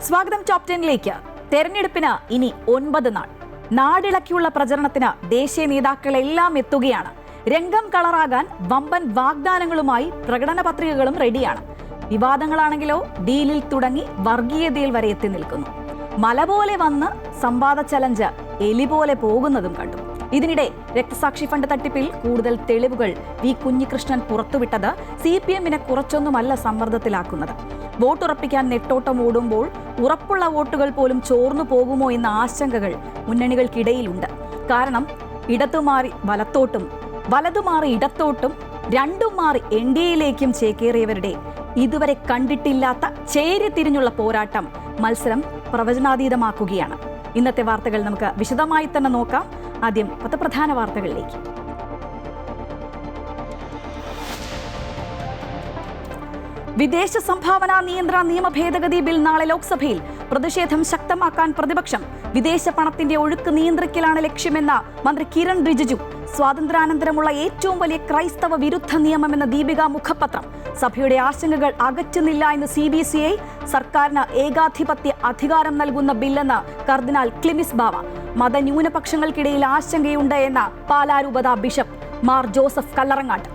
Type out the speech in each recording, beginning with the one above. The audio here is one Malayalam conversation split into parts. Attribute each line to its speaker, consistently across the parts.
Speaker 1: സ്വാഗതം ടോപ് 10ലേക്ക്. തെരഞ്ഞെടുപ്പിന് ഇനി 9 നാൾ. നാടിളക്കിയുള്ള പ്രചരണത്തിന് ദേശീയ നേതാക്കളെല്ലാം എത്തുകയാണ്. രംഗം കളറാകാൻ വമ്പൻ വാഗ്ദാനങ്ങളുമായി പ്രകടന പത്രികകളും റെഡിയാണ്. വിവാദങ്ങളാണെങ്കിലോ ഡീലിൽ തുടങ്ങി വർഗീയതയിൽ വരെ എത്തി നിൽക്കുന്നു. മല പോലെ വന്ന് സംവാദ ചലഞ്ച് എലി പോലെ പോകുന്നതും കണ്ടു. ഇതിനിടെ രക്തസാക്ഷി ഫണ്ട് തട്ടിപ്പിൽ കൂടുതൽ തെളിവുകൾ വി കുഞ്ഞികൃഷ്ണൻ പുറത്തുവിട്ടത് CPM-നെ കുറച്ചൊന്നുമല്ല സമ്മർദ്ദത്തിലാക്കുന്നത്. വോട്ടുറപ്പിക്കാൻ നെട്ടോട്ടം ഓടുമ്പോൾ ഉറപ്പുള്ള വോട്ടുകൾ പോലും ചോർന്നു പോകുമോ എന്ന ആശങ്കകൾ മുന്നണികൾക്കിടയിലുണ്ട്. കാരണം ഇടത്തുമാറി വലത്തോട്ടും വലതുമാറി ഇടത്തോട്ടും രണ്ടും മാറി NDAയിലേക്കും ചേക്കേറിയവരുടെ ഇതുവരെ കണ്ടിട്ടില്ലാത്ത ചേരിതിരിഞ്ഞുള്ള പോരാട്ടം മത്സരം പ്രവചനാതീതമാക്കുകയാണ്. ഇന്നത്തെ വാർത്തകൾ നമുക്ക് വിശദമായി തന്നെ നോക്കാം. ആദ്യം 10 പ്രധാന വാർത്തകളിലേക്ക്. വിദേശ സംഭാവന നിയന്ത്രണ നിയമ ഭേദഗതി ബിൽ നാളെ ലോക്സഭയിൽ. പ്രതിഷേധം ശക്തമാക്കാൻ പ്രതിപക്ഷം. വിദേശ പണത്തിന്റെ ഒഴുക്ക് നിയന്ത്രിക്കലാണ് ലക്ഷ്യമെന്ന മന്ത്രി കിരൺ റിജിജു. സ്വാതന്ത്ര്യാനന്തരമുള്ള ഏറ്റവും വലിയ ക്രൈസ്തവ വിരുദ്ധ നിയമമെന്ന ദീപിക മുഖപത്രം. സഭയുടെ ആശങ്കകൾ അകറ്റുന്നില്ല എന്ന് CBCI. സർക്കാരിന് ഏകാധിപത്യ അധികാരം നൽകുന്ന ബില്ലെന്ന് കർദിനാൾ ക്ലിമിസ് ബാവ. മതന്യൂനപക്ഷങ്ങൾക്കിടയിൽ ആശങ്കയുണ്ട് എന്ന പാലാരൂപത ബിഷപ്പ് മാർ ജോസഫ് കല്ലറങ്ങാട്ട്.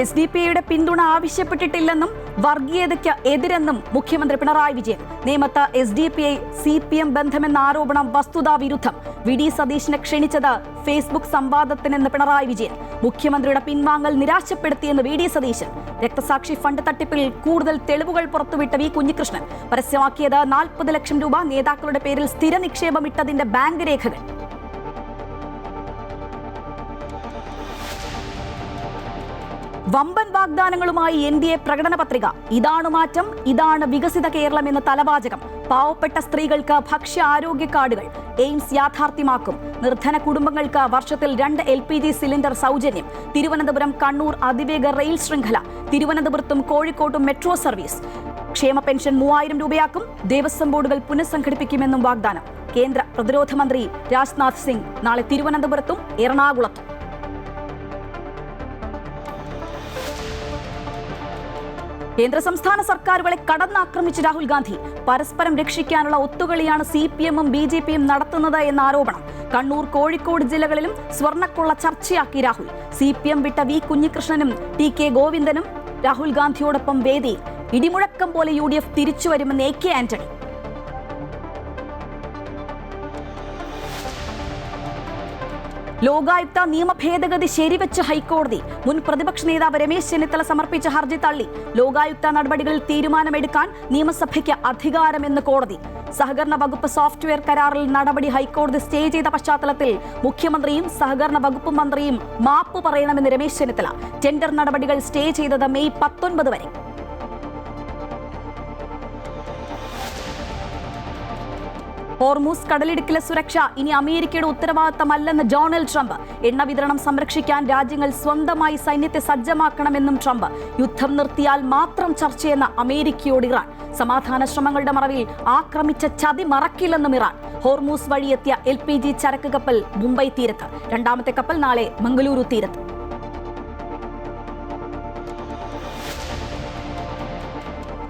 Speaker 1: SDPIയുടെ പിന്തുണ ആവശ്യപ്പെട്ടിട്ടില്ലെന്നും വർഗീയതയ്ക്ക് എതിരെന്നും മുഖ്യമന്ത്രി പിണറായി വിജയൻ. നേമത്ത് SDPI CPM ബന്ധമെന്ന ആരോപണം വസ്തുതാ വിരുദ്ധം. VD സതീശനെ ക്ഷണിച്ചത് ഫേസ്ബുക്ക് സംവാദത്തിനെന്ന് പിണറായി വിജയൻ. മുഖ്യമന്ത്രിയുടെ പിൻവാങ്ങൽ നിരാശപ്പെടുത്തിയെന്ന് VD സതീശൻ. രക്തസാക്ഷി ഫണ്ട് തട്ടിപ്പിൽ കൂടുതൽ തെളിവുകൾ പുറത്തുവിട്ട വി കുഞ്ഞികൃഷ്ണൻ. പരസ്യമാക്കിയത് 40 ലക്ഷം രൂപ. നേതാക്കളുടെ പേരിൽ സ്ഥിര നിക്ഷേപമിട്ടതിന്റെ ബാങ്ക് രേഖകൾ. വമ്പൻ വാഗ്ദാനങ്ങളുമായി NDA പ്രകടന പത്രിക. ഇതാണ് മാറ്റം, ഇതാണ് വികസിത കേരളം എന്ന തലവാചകം. പാവപ്പെട്ട സ്ത്രീകൾക്ക് ഭക്ഷ്യ ആരോഗ്യ കാർഡുകൾ. എയിംസ് യാഥാർത്ഥ്യമാക്കും. നിർധന കുടുംബങ്ങൾക്ക് വർഷത്തിൽ 2 LPG സിലിണ്ടർ സൗജന്യം. തിരുവനന്തപുരം കണ്ണൂർ അതിവേഗ റെയിൽ ശൃംഖല. തിരുവനന്തപുരത്തും കോഴിക്കോട്ടും മെട്രോ സർവീസ്. ക്ഷേമ പെൻഷൻ 3000 രൂപയാക്കും. ദേവസ്വം ബോർഡുകൾ പുനഃസംഘടിപ്പിക്കുമെന്നും വാഗ്ദാനം. കേന്ദ്ര പ്രതിരോധ മന്ത്രി രാജ്നാഥ് സിംഗ് നാളെ തിരുവനന്തപുരത്തും എറണാകുളത്തും. കേന്ദ്ര സംസ്ഥാന സർക്കാരുകളെ കടന്നാക്രമിച്ച് രാഹുൽ ഗാന്ധി. പരസ്പരം രക്ഷിക്കാനുള്ള ഒത്തുകളിയാണ് CPM-ഉം BJP-യും നടത്തുന്നത് എന്ന ആരോപണം. കണ്ണൂർ, കോഴിക്കോട് ജില്ലകളിലും സ്വർണ്ണക്കൊള്ള ചർച്ചയാക്കി രാഹുൽ. CPM വിട്ട വി കുഞ്ഞികൃഷ്ണനും TK ഗോവിന്ദനും രാഹുൽ ഗാന്ധിയോടൊപ്പം വേദിയിൽ. ഇടിമുഴക്കം പോലെ UDF തിരിച്ചുവരുമെന്ന് AK ആന്റണി. ലോകായുക്ത നിയമ ഭേദഗതി ശരിവെച്ച് ഹൈക്കോടതി. മുൻ പ്രതിപക്ഷ നേതാവ് രമേശ് ചെന്നിത്തല സമർപ്പിച്ച ഹർജി തള്ളി. ലോകായുക്ത നടപടികളിൽ തീരുമാനമെടുക്കാൻ നിയമസഭയ്ക്ക് അധികാരമെന്ന് കോടതി. സഹകരണ വകുപ്പ് സോഫ്റ്റ്വെയർ കരാറിൽ നടപടി ഹൈക്കോടതി സ്റ്റേ ചെയ്ത പശ്ചാത്തലത്തിൽ മുഖ്യമന്ത്രിയും സഹകരണ വകുപ്പ് മന്ത്രിയും മാപ്പ് പറയണമെന്ന് രമേശ് ചെന്നിത്തല. ടെൻഡർ നടപടികൾ സ്റ്റേ ചെയ്തത് മെയ് 19 വരെ. ഹോർമൂസ് കടലിടുക്കിലെ സുരക്ഷ ഇനി അമേരിക്കയുടെ ഉത്തരവാദിത്തമല്ലെന്ന് ഡൊണാൾഡ് ട്രംപ്. എണ്ണ വിതരണം സംരക്ഷിക്കാൻ രാജ്യങ്ങൾ സ്വന്തമായി സൈന്യത്തെ സജ്ജമാക്കണമെന്നും ട്രംപ്. യുദ്ധം നിർത്തിയാൽ മാത്രം ചർച്ചയെന്ന അമേരിക്കയോട് ഇറാൻ. സമാധാന ശ്രമങ്ങളുടെ മറവിൽ ആക്രമിച്ച ചതി മറക്കില്ലെന്നും ഇറാൻ. ഹോർമൂസ് വഴിയെത്തിയ LPG ചരക്ക് കപ്പൽ മുംബൈ തീരത്ത്. രണ്ടാമത്തെ കപ്പൽ നാളെ മംഗളൂരു തീരത്ത്.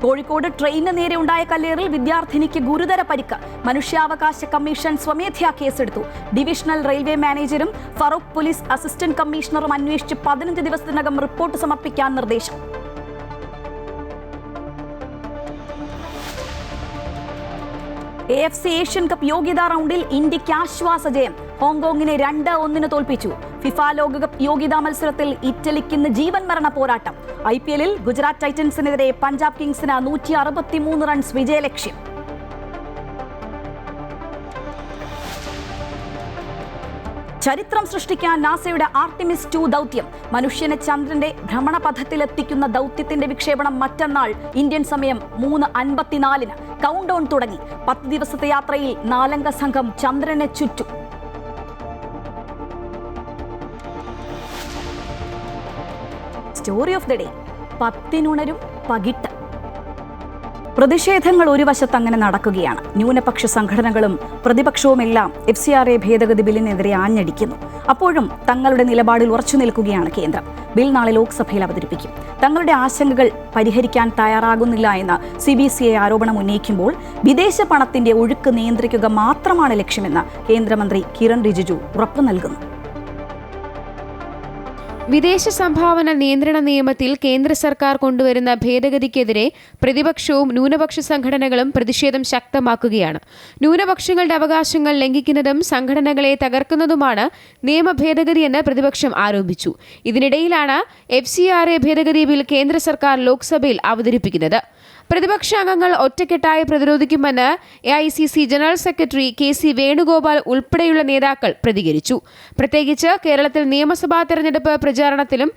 Speaker 1: കോഴിക്കോട് ട്രെയിനിന് നേരെ ഉണ്ടായ കല്ലേറിൽ വിദ്യാർത്ഥിനിക്ക് ഗുരുതര പരിക്ക്. മനുഷ്യാവകാശ കമ്മീഷൻ സ്വമേധയാ കേസെടുത്തു. ഡിവിഷണൽ റെയിൽവേ മാനേജരും ഫറൂഖ് പോലീസ് അസിസ്റ്റന്റ് കമ്മീഷണറും അന്വേഷിച്ച് 15 ദിവസത്തിനകം റിപ്പോർട്ട് സമർപ്പിക്കാൻ നിർദ്ദേശം. AFC ഏഷ്യൻ കപ്പ് യോഗ്യതാ റൗണ്ടിൽ ഇന്ത്യക്ക് ആശ്വാസ ജയം. ഹോങ്കോങ്ങിനെ 2-1 തോൽപ്പിച്ചു. ഫിഫ ലോകകപ്പ് യോഗ്യതാ മത്സരത്തിൽ ഇറ്റലിക്ക് ഇന്ന് ജീവൻ മരണ പോരാട്ടം. IPL-ൽ ഗുജറാത്ത് ടൈറ്റൻസിനെതിരെ പഞ്ചാബ് കിങ്സിന് 163 റൺസ് വിജയലക്ഷ്യം. ചരിത്രം സൃഷ്ടിക്കാൻ നാസയുടെ ആർട്ടിമിസ് 2 ദൗത്യം. മനുഷ്യനെ ചന്ദ്രന്റെ ഭ്രമണപഥത്തിലെത്തിക്കുന്ന ദൗത്യത്തിന്റെ വിക്ഷേപണം മറ്റന്നാൾ ഇന്ത്യൻ സമയം 3:54-ന്. കൗണ്ട് ഡൗൺ തുടങ്ങി. 10 ദിവസത്തെ യാത്രയിൽ 4-അംഗ സംഘം ചന്ദ്രനെ ചുറ്റും. Story of the day. 10-നുണരും പകിട്ട്. പ്രതിഷേധങ്ങൾ ഒരു വശത്ത് അങ്ങനെ നടക്കുകയാണ്. ന്യൂനപക്ഷ സംഘടനകളും പ്രതിപക്ഷവുമെല്ലാം FCRA ഭേദഗതി ബില്ലിനെതിരെ ആഞ്ഞടിക്കുന്നു. അപ്പോഴും തങ്ങളുടെ നിലപാടിൽ ഉറച്ചു നിൽക്കുകയാണ് കേന്ദ്രം. ബിൽ നാളെ ലോക്സഭയിൽ അവതരിപ്പിക്കും. തങ്ങളുടെ ആശങ്കകൾ പരിഹരിക്കാൻ തയ്യാറാകുന്നില്ല എന്ന CBCI ആരോപണം ഉന്നയിക്കുമ്പോൾ വിദേശ പണത്തിന്റെ ഒഴുക്ക് നിയന്ത്രിക്കുക മാത്രമാണ് ലക്ഷ്യമെന്ന് കേന്ദ്രമന്ത്രി കിരൺ റിജിജു ഉറപ്പു നൽകുന്നു.
Speaker 2: വിദേശ സംഭാവന നിയന്ത്രണ നിയമത്തിൽ കേന്ദ്ര സർക്കാർ കൊണ്ടുവരുന്ന ഭേദഗതിക്കെതിരെ പ്രതിപക്ഷവും ന്യൂനപക്ഷ സംഘടനകളും പ്രതിഷേധം ശക്തമാക്കുകയാണ്. ന്യൂനപക്ഷങ്ങളുടെ അവകാശങ്ങൾ ലംഘിക്കുന്നതും സംഘടനകളെ തകർക്കുന്നതുമാണ് നിയമ ഭേദഗതിയെന്ന് പ്രതിപക്ഷം ആരോപിച്ചു. ഇതിനിടയിലാണ് FCRA ഭേദഗതി ബിൽ കേന്ദ്ര സർക്കാർ ലോക്സഭയിൽ അവതരിപ്പിക്കുന്നത്. പ്രതിപക്ഷാംഗങ്ങൾ ഒറ്റക്കെട്ടായി പ്രതിരോധിക്കുമെന്ന് AICC general secretary KC Venugopal ഉൾപ്പെടെയുള്ള നേതാക്കൾ പ്രതികരിച്ചു. പ്രത്യേകിച്ച് കേരളത്തിൽ നിയമസഭാ തെരഞ്ഞെടുപ്പ് പ്രചാരണത്തിലും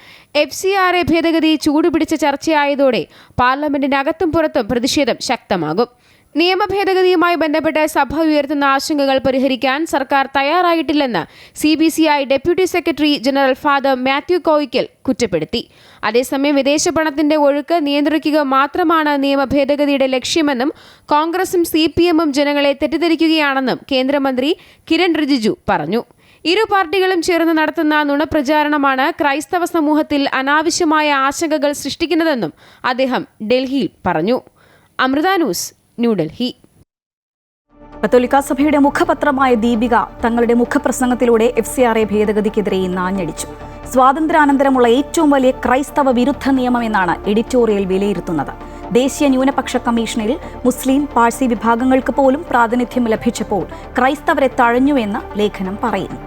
Speaker 2: FCRA ഭേദഗതി ചൂടുപിടിച്ച ചർച്ചയായതോടെ പാർലമെന്റിനകത്തും പുറത്തും പ്രതിഷേധം ശക്തമാകും. നിയമ ഭേദഗതിയുമായി ബന്ധപ്പെട്ട് സഭ ഉയർത്തുന്ന ആശങ്കകൾ പരിഹരിക്കാൻ സർക്കാർ തയ്യാറായിട്ടില്ലെന്ന് CBCI deputy secretary general father Mathew Koyickal കുറ്റപ്പെടുത്തി. അതേസമയം വിദേശ പണത്തിന്റെ ഒഴുക്ക് നിയന്ത്രിക്കുക മാത്രമാണ് നിയമ ഭേദഗതിയുടെ ലക്ഷ്യമെന്നും കോൺഗ്രസും CPM-ഉം ജനങ്ങളെ തെറ്റിദ്ധരിക്കുകയാണെന്നും കേന്ദ്രമന്ത്രി കിരൺ റിജിജു പറഞ്ഞു. ഇരു പാർട്ടികളും ചേർന്ന് നടത്തുന്ന നുണപ്രചാരണമാണ് ക്രൈസ്തവ സമൂഹത്തിൽ അനാവശ്യമായ ആശങ്കകൾ സൃഷ്ടിക്കുന്നതെന്നും അദ്ദേഹം ഡൽഹിയിൽ പറഞ്ഞു. അമൃത ന്യൂസ്, ന്യൂഡൽഹി.
Speaker 1: കത്തോലിക്കാ സഭയുടെ മുഖപത്രമായ ദീപിക തങ്ങളുടെ മുഖപ്രസംഗത്തിലൂടെ FCRA ഭേദഗതിക്കെതിരെ ആഞ്ഞടിച്ചു. സ്വാതന്ത്ര്യാനന്തരമുള്ള ഏറ്റവും വലിയ ക്രൈസ്തവ വിരുദ്ധ നിയമം എന്നാണ് എഡിറ്റോറിയൽ വിലയിരുത്തുന്നത്. ദേശീയ ന്യൂനപക്ഷ കമ്മീഷനിൽ മുസ്ലിം, പാഴ്സി വിഭാഗങ്ങൾക്ക് പോലും പ്രാതിനിധ്യം ലഭിച്ചപ്പോൾ ക്രൈസ്തവരെ തഴഞ്ഞുവെന്ന് ലേഖനം പറയുന്നു.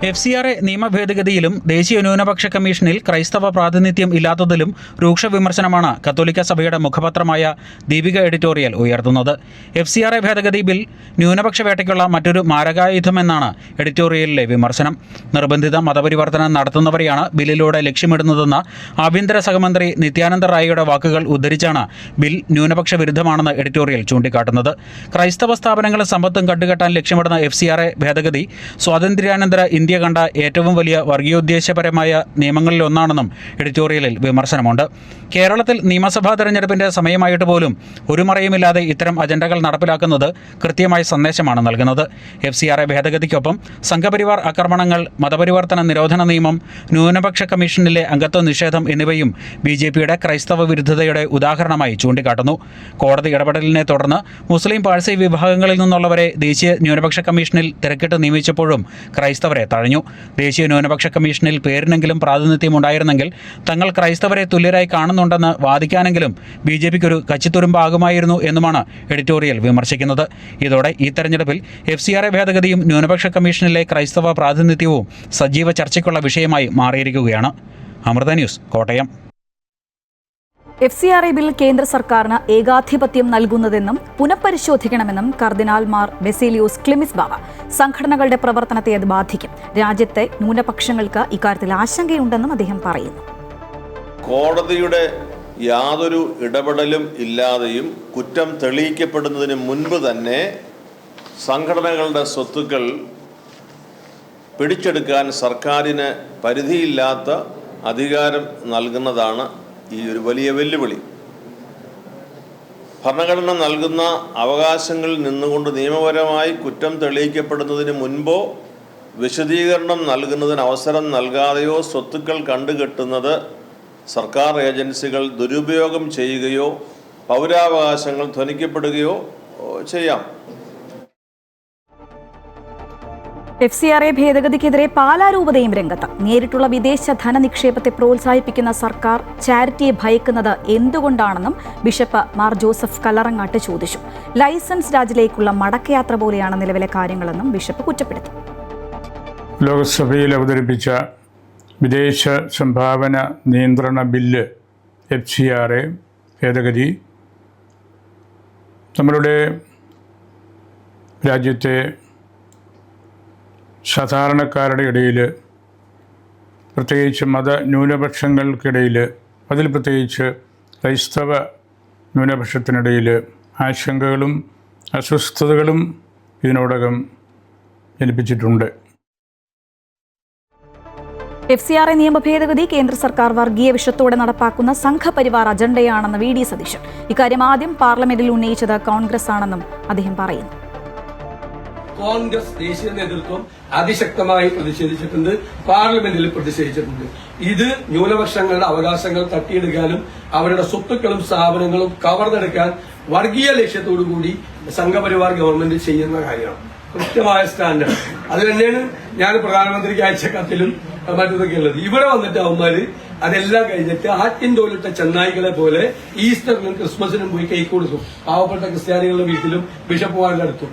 Speaker 3: FCRA നിയമ ഭേദഗതിയിലും ദേശീയ ന്യൂനപക്ഷ കമ്മീഷനിൽ ക്രൈസ്തവ പ്രാതിനിധ്യം ഇല്ലാത്തതിലും രൂക്ഷ വിമർശനമാണ് കത്തോലിക്ക സഭയുടെ മുഖപത്രമായ ദീപിക എഡിറ്റോറിയൽ ഉയർത്തുന്നത്. FCRA ഭേദഗതി ബിൽ ന്യൂനപക്ഷ വേട്ടയ്ക്കുള്ള മറ്റൊരു മാരകായുധമെന്നാണ് എഡിറ്റോറിയലിലെ വിമർശനം. നിർബന്ധിത മതപരിവർത്തനം നടത്തുന്നവരെയാണ് ബില്ലിലൂടെ ലക്ഷ്യമിടുന്നതെന്ന ആഭ്യന്തര സഹമന്ത്രി നിത്യാനന്ദ റായിയുടെ വാക്കുകൾ ഉദ്ധരിച്ചാണ് ബിൽ ന്യൂനപക്ഷ വിരുദ്ധമാണെന്ന് എഡിറ്റോറിയൽ ചൂണ്ടിക്കാട്ടുന്നത്. ക്രൈസ്തവ സ്ഥാപനങ്ങളും സമ്പത്തും കണ്ടുകെട്ടാൻ ലക്ഷ്യമിടുന്ന FCRA ഭേദഗതി സ്വാതന്ത്ര്യാനന്തര ഇന്ത്യ കണ്ട ഏറ്റവും വലിയ വർഗീയോദ്ദേശപരമായ നിയമങ്ങളിലൊന്നാണെന്നും എഡിറ്റോറിയലിൽ വിമർശനമുണ്ട്. കേരളത്തിൽ നിയമസഭാ തെരഞ്ഞെടുപ്പിന്റെ സമയമായിട്ട് പോലും ഒരു മറയുമില്ലാതെ ഇത്തരം അജണ്ടകൾ നടപ്പിലാക്കുന്നത് കൃത്യമായ സന്ദേശമാണ് നൽകുന്നത്. FCRA ഭേദഗതിക്കൊപ്പം സംഘപരിവാർ ആക്രമണങ്ങൾ, മതപരിവർത്തന നിരോധന നിയമം, ന്യൂനപക്ഷ കമ്മീഷനിലെ അംഗത്വ നിഷേധം എന്നിവയും BJPയുടെ ക്രൈസ്തവ വിരുദ്ധതയുടെ ഉദാഹരണമായി ചൂണ്ടിക്കാട്ടുന്നു. കോടതി ഇടപെടലിനെ തുടർന്ന് മുസ്ലിം, പാഴ്സി വിഭാഗങ്ങളിൽ നിന്നുള്ളവരെ ദേശീയ ന്യൂനപക്ഷ കമ്മീഷനിൽ തിരക്കിട്ട് നിയമിച്ചപ്പോഴും ക്രൈസ്തവരെ തഴഞ്ഞു. ദേശീയ ന്യൂനപക്ഷ കമ്മീഷനിൽ പേരിനെങ്കിലും പ്രാതിനിധ്യം ഉണ്ടായിരുന്നെങ്കിൽ തങ്ങൾ ക്രൈസ്തവരെ തുല്യരായി കാണുന്നുണ്ടെന്ന് വാദിക്കാനെങ്കിലും BJPക്കൊരു കച്ചിത്തുരുമ്പാകുമായിരുന്നു എന്നുമാണ് എഡിറ്റോറിയൽ വിമർശിക്കുന്നത്. ഇതോടെ ഈ തെരഞ്ഞെടുപ്പിൽ FCRA ഭേദഗതിയും ന്യൂനപക്ഷ കമ്മീഷനിലെ ക്രൈസ്തവ പ്രാതിനിധ്യവും സജീവ ചർച്ചയ്ക്കുള്ള വിഷയമായി മാറിയിരിക്കുകയാണ്. Amrita news, Kottayam.
Speaker 1: FCRA bill കേന്ദ്ര സർക്കാരിന് ഏകാധിപത്യം നൽകുന്നതെന്നും പുനഃപരിശോധിക്കണമെന്നും കർദിനാൾ മാർ ബെസേലിയോസ് ക്ലിമിസ് ബാവ. സംഘടനകളുടെ പ്രവർത്തനത്തെ അത് ബാധിക്കും. രാജ്യത്തെ ന്യൂനപക്ഷങ്ങൾക്ക് ഇക്കാര്യത്തിൽ ആശങ്കയുണ്ടെന്നും അദ്ദേഹം പറയുന്നു.
Speaker 4: കോടതിയുടെ യാതൊരു ഇടപെടലും ഇല്ലാതെയും കുറ്റം തെളിയിക്കപ്പെടുന്നതിന് മുൻപ് തന്നെ സംഘടനകളുടെ സ്വത്തുക്കൾ പിടിച്ചെടുക്കാൻ സർക്കാരിന് പരിധിയില്ലാത്ത അധികാരം നൽകുന്നതാണ് ഈ ഒരു വലിയ വെല്ലുവിളി. ഭരണഘടന നൽകുന്ന അവകാശങ്ങളിൽ നിന്നുകൊണ്ട് നിയമപരമായി കുറ്റം തെളിയിക്കപ്പെടുന്നതിന് മുൻപോ വിശദീകരണം നൽകുന്നതിന് അവസരം നൽകാതെയോ സ്വത്തുക്കൾ കണ്ടുകെട്ടുന്നത് സർക്കാർ ഏജൻസികൾ ദുരുപയോഗം ചെയ്യുകയോ പൗരാവകാശങ്ങൾ ധ്വനിക്കപ്പെടുകയോ ചെയ്യാം.
Speaker 1: FCRA ഭേദഗതിക്കെതിരെ പാലാരൂപതയും രംഗത്ത്. നേരിട്ടുള്ള വിദേശ ധനനിക്ഷേപത്തെ പ്രോത്സാഹിപ്പിക്കുന്ന സർക്കാർ ചാരിറ്റിയെ ഭയക്കുന്നത് എന്തുകൊണ്ടാണെന്നും ബിഷപ്പ് മാർ ജോസഫ് കല്ലറങ്ങാട്ട് ചോദിച്ചു. ലൈസൻസ് രാജിലേക്കുള്ള മടക്കയാത്ര പോലെയാണ് നിലവിലെ കാര്യങ്ങളെന്നും ബിഷപ്പ് കുറ്റപ്പെടുത്തി.
Speaker 5: ലോക്സഭയിൽ അവതരിപ്പിച്ച വിദേശ സംഭാവന നിയന്ത്രണ ബില്ല് FCRA ഭേദഗതി നമ്മളുടെ രാജ്യത്തെ സാധാരണക്കാരുടെ ഇടയിൽ, പ്രത്യേകിച്ച് മത ന്യൂനപക്ഷങ്ങൾക്കിടയിൽ, അതിൽ പ്രത്യേകിച്ച് ക്രൈസ്തവ ന്യൂനപക്ഷത്തിനിടയിൽ ആശങ്കകളും അസ്വസ്ഥതകളും ഇതിനോടകം ജനിപ്പിച്ചിട്ടുണ്ട്.
Speaker 1: FCRA നിയമ ഭേദഗതി കേന്ദ്ര സർക്കാർ വർഗീയ വിഷത്തോടെ നടപ്പാക്കുന്ന സംഘപരിവാർ അജണ്ടയാണെന്ന് VD സതീശൻ. ഇക്കാര്യം ആദ്യം പാർലമെന്റിൽ ഉന്നയിച്ചത് കോൺഗ്രസ് ആണെന്നും അദ്ദേഹം പറയുന്നു.
Speaker 6: കോൺഗ്രസ് ദേശീയ നേതൃത്വം അതിശക്തമായി പ്രതിഷേധിച്ചിട്ടുണ്ട്, പാർലമെന്റിൽ പ്രതിഷേധിച്ചിട്ടുണ്ട്. ഇത് ന്യൂനപക്ഷങ്ങളുടെ അവകാശങ്ങൾ തട്ടിയെടുക്കാനും അവരുടെ സ്വത്തുക്കളും സ്ഥാപനങ്ങളും കവർന്നെടുക്കാൻ വർഗീയ ലക്ഷ്യത്തോടുകൂടി സംഘപരിവാർ ഗവൺമെന്റ് ചെയ്യുന്ന കാര്യമാണ്. കൃത്യമായ സ്റ്റാൻഡേർഡ് അത് തന്നെയാണ് ഞാൻ പ്രധാനമന്ത്രിക്ക് അയച്ച കത്തിലും മറ്റൊക്കെ ഉള്ളത്. ഇവിടെ വന്നിട്ട് അവന്മാര് അതെല്ലാം കഴിഞ്ഞിട്ട് ആറ്റിൻ തോലിട്ട ചെന്നായികളെ പോലെ ഈസ്റ്ററിനും ക്രിസ്മസിനും പോയി കേക്ക് കൊടുക്കും. പാവപ്പെട്ട ക്രിസ്ത്യാനികളുടെ വീട്ടിലും ബിഷപ്പുമാരുടെ അടുത്തും.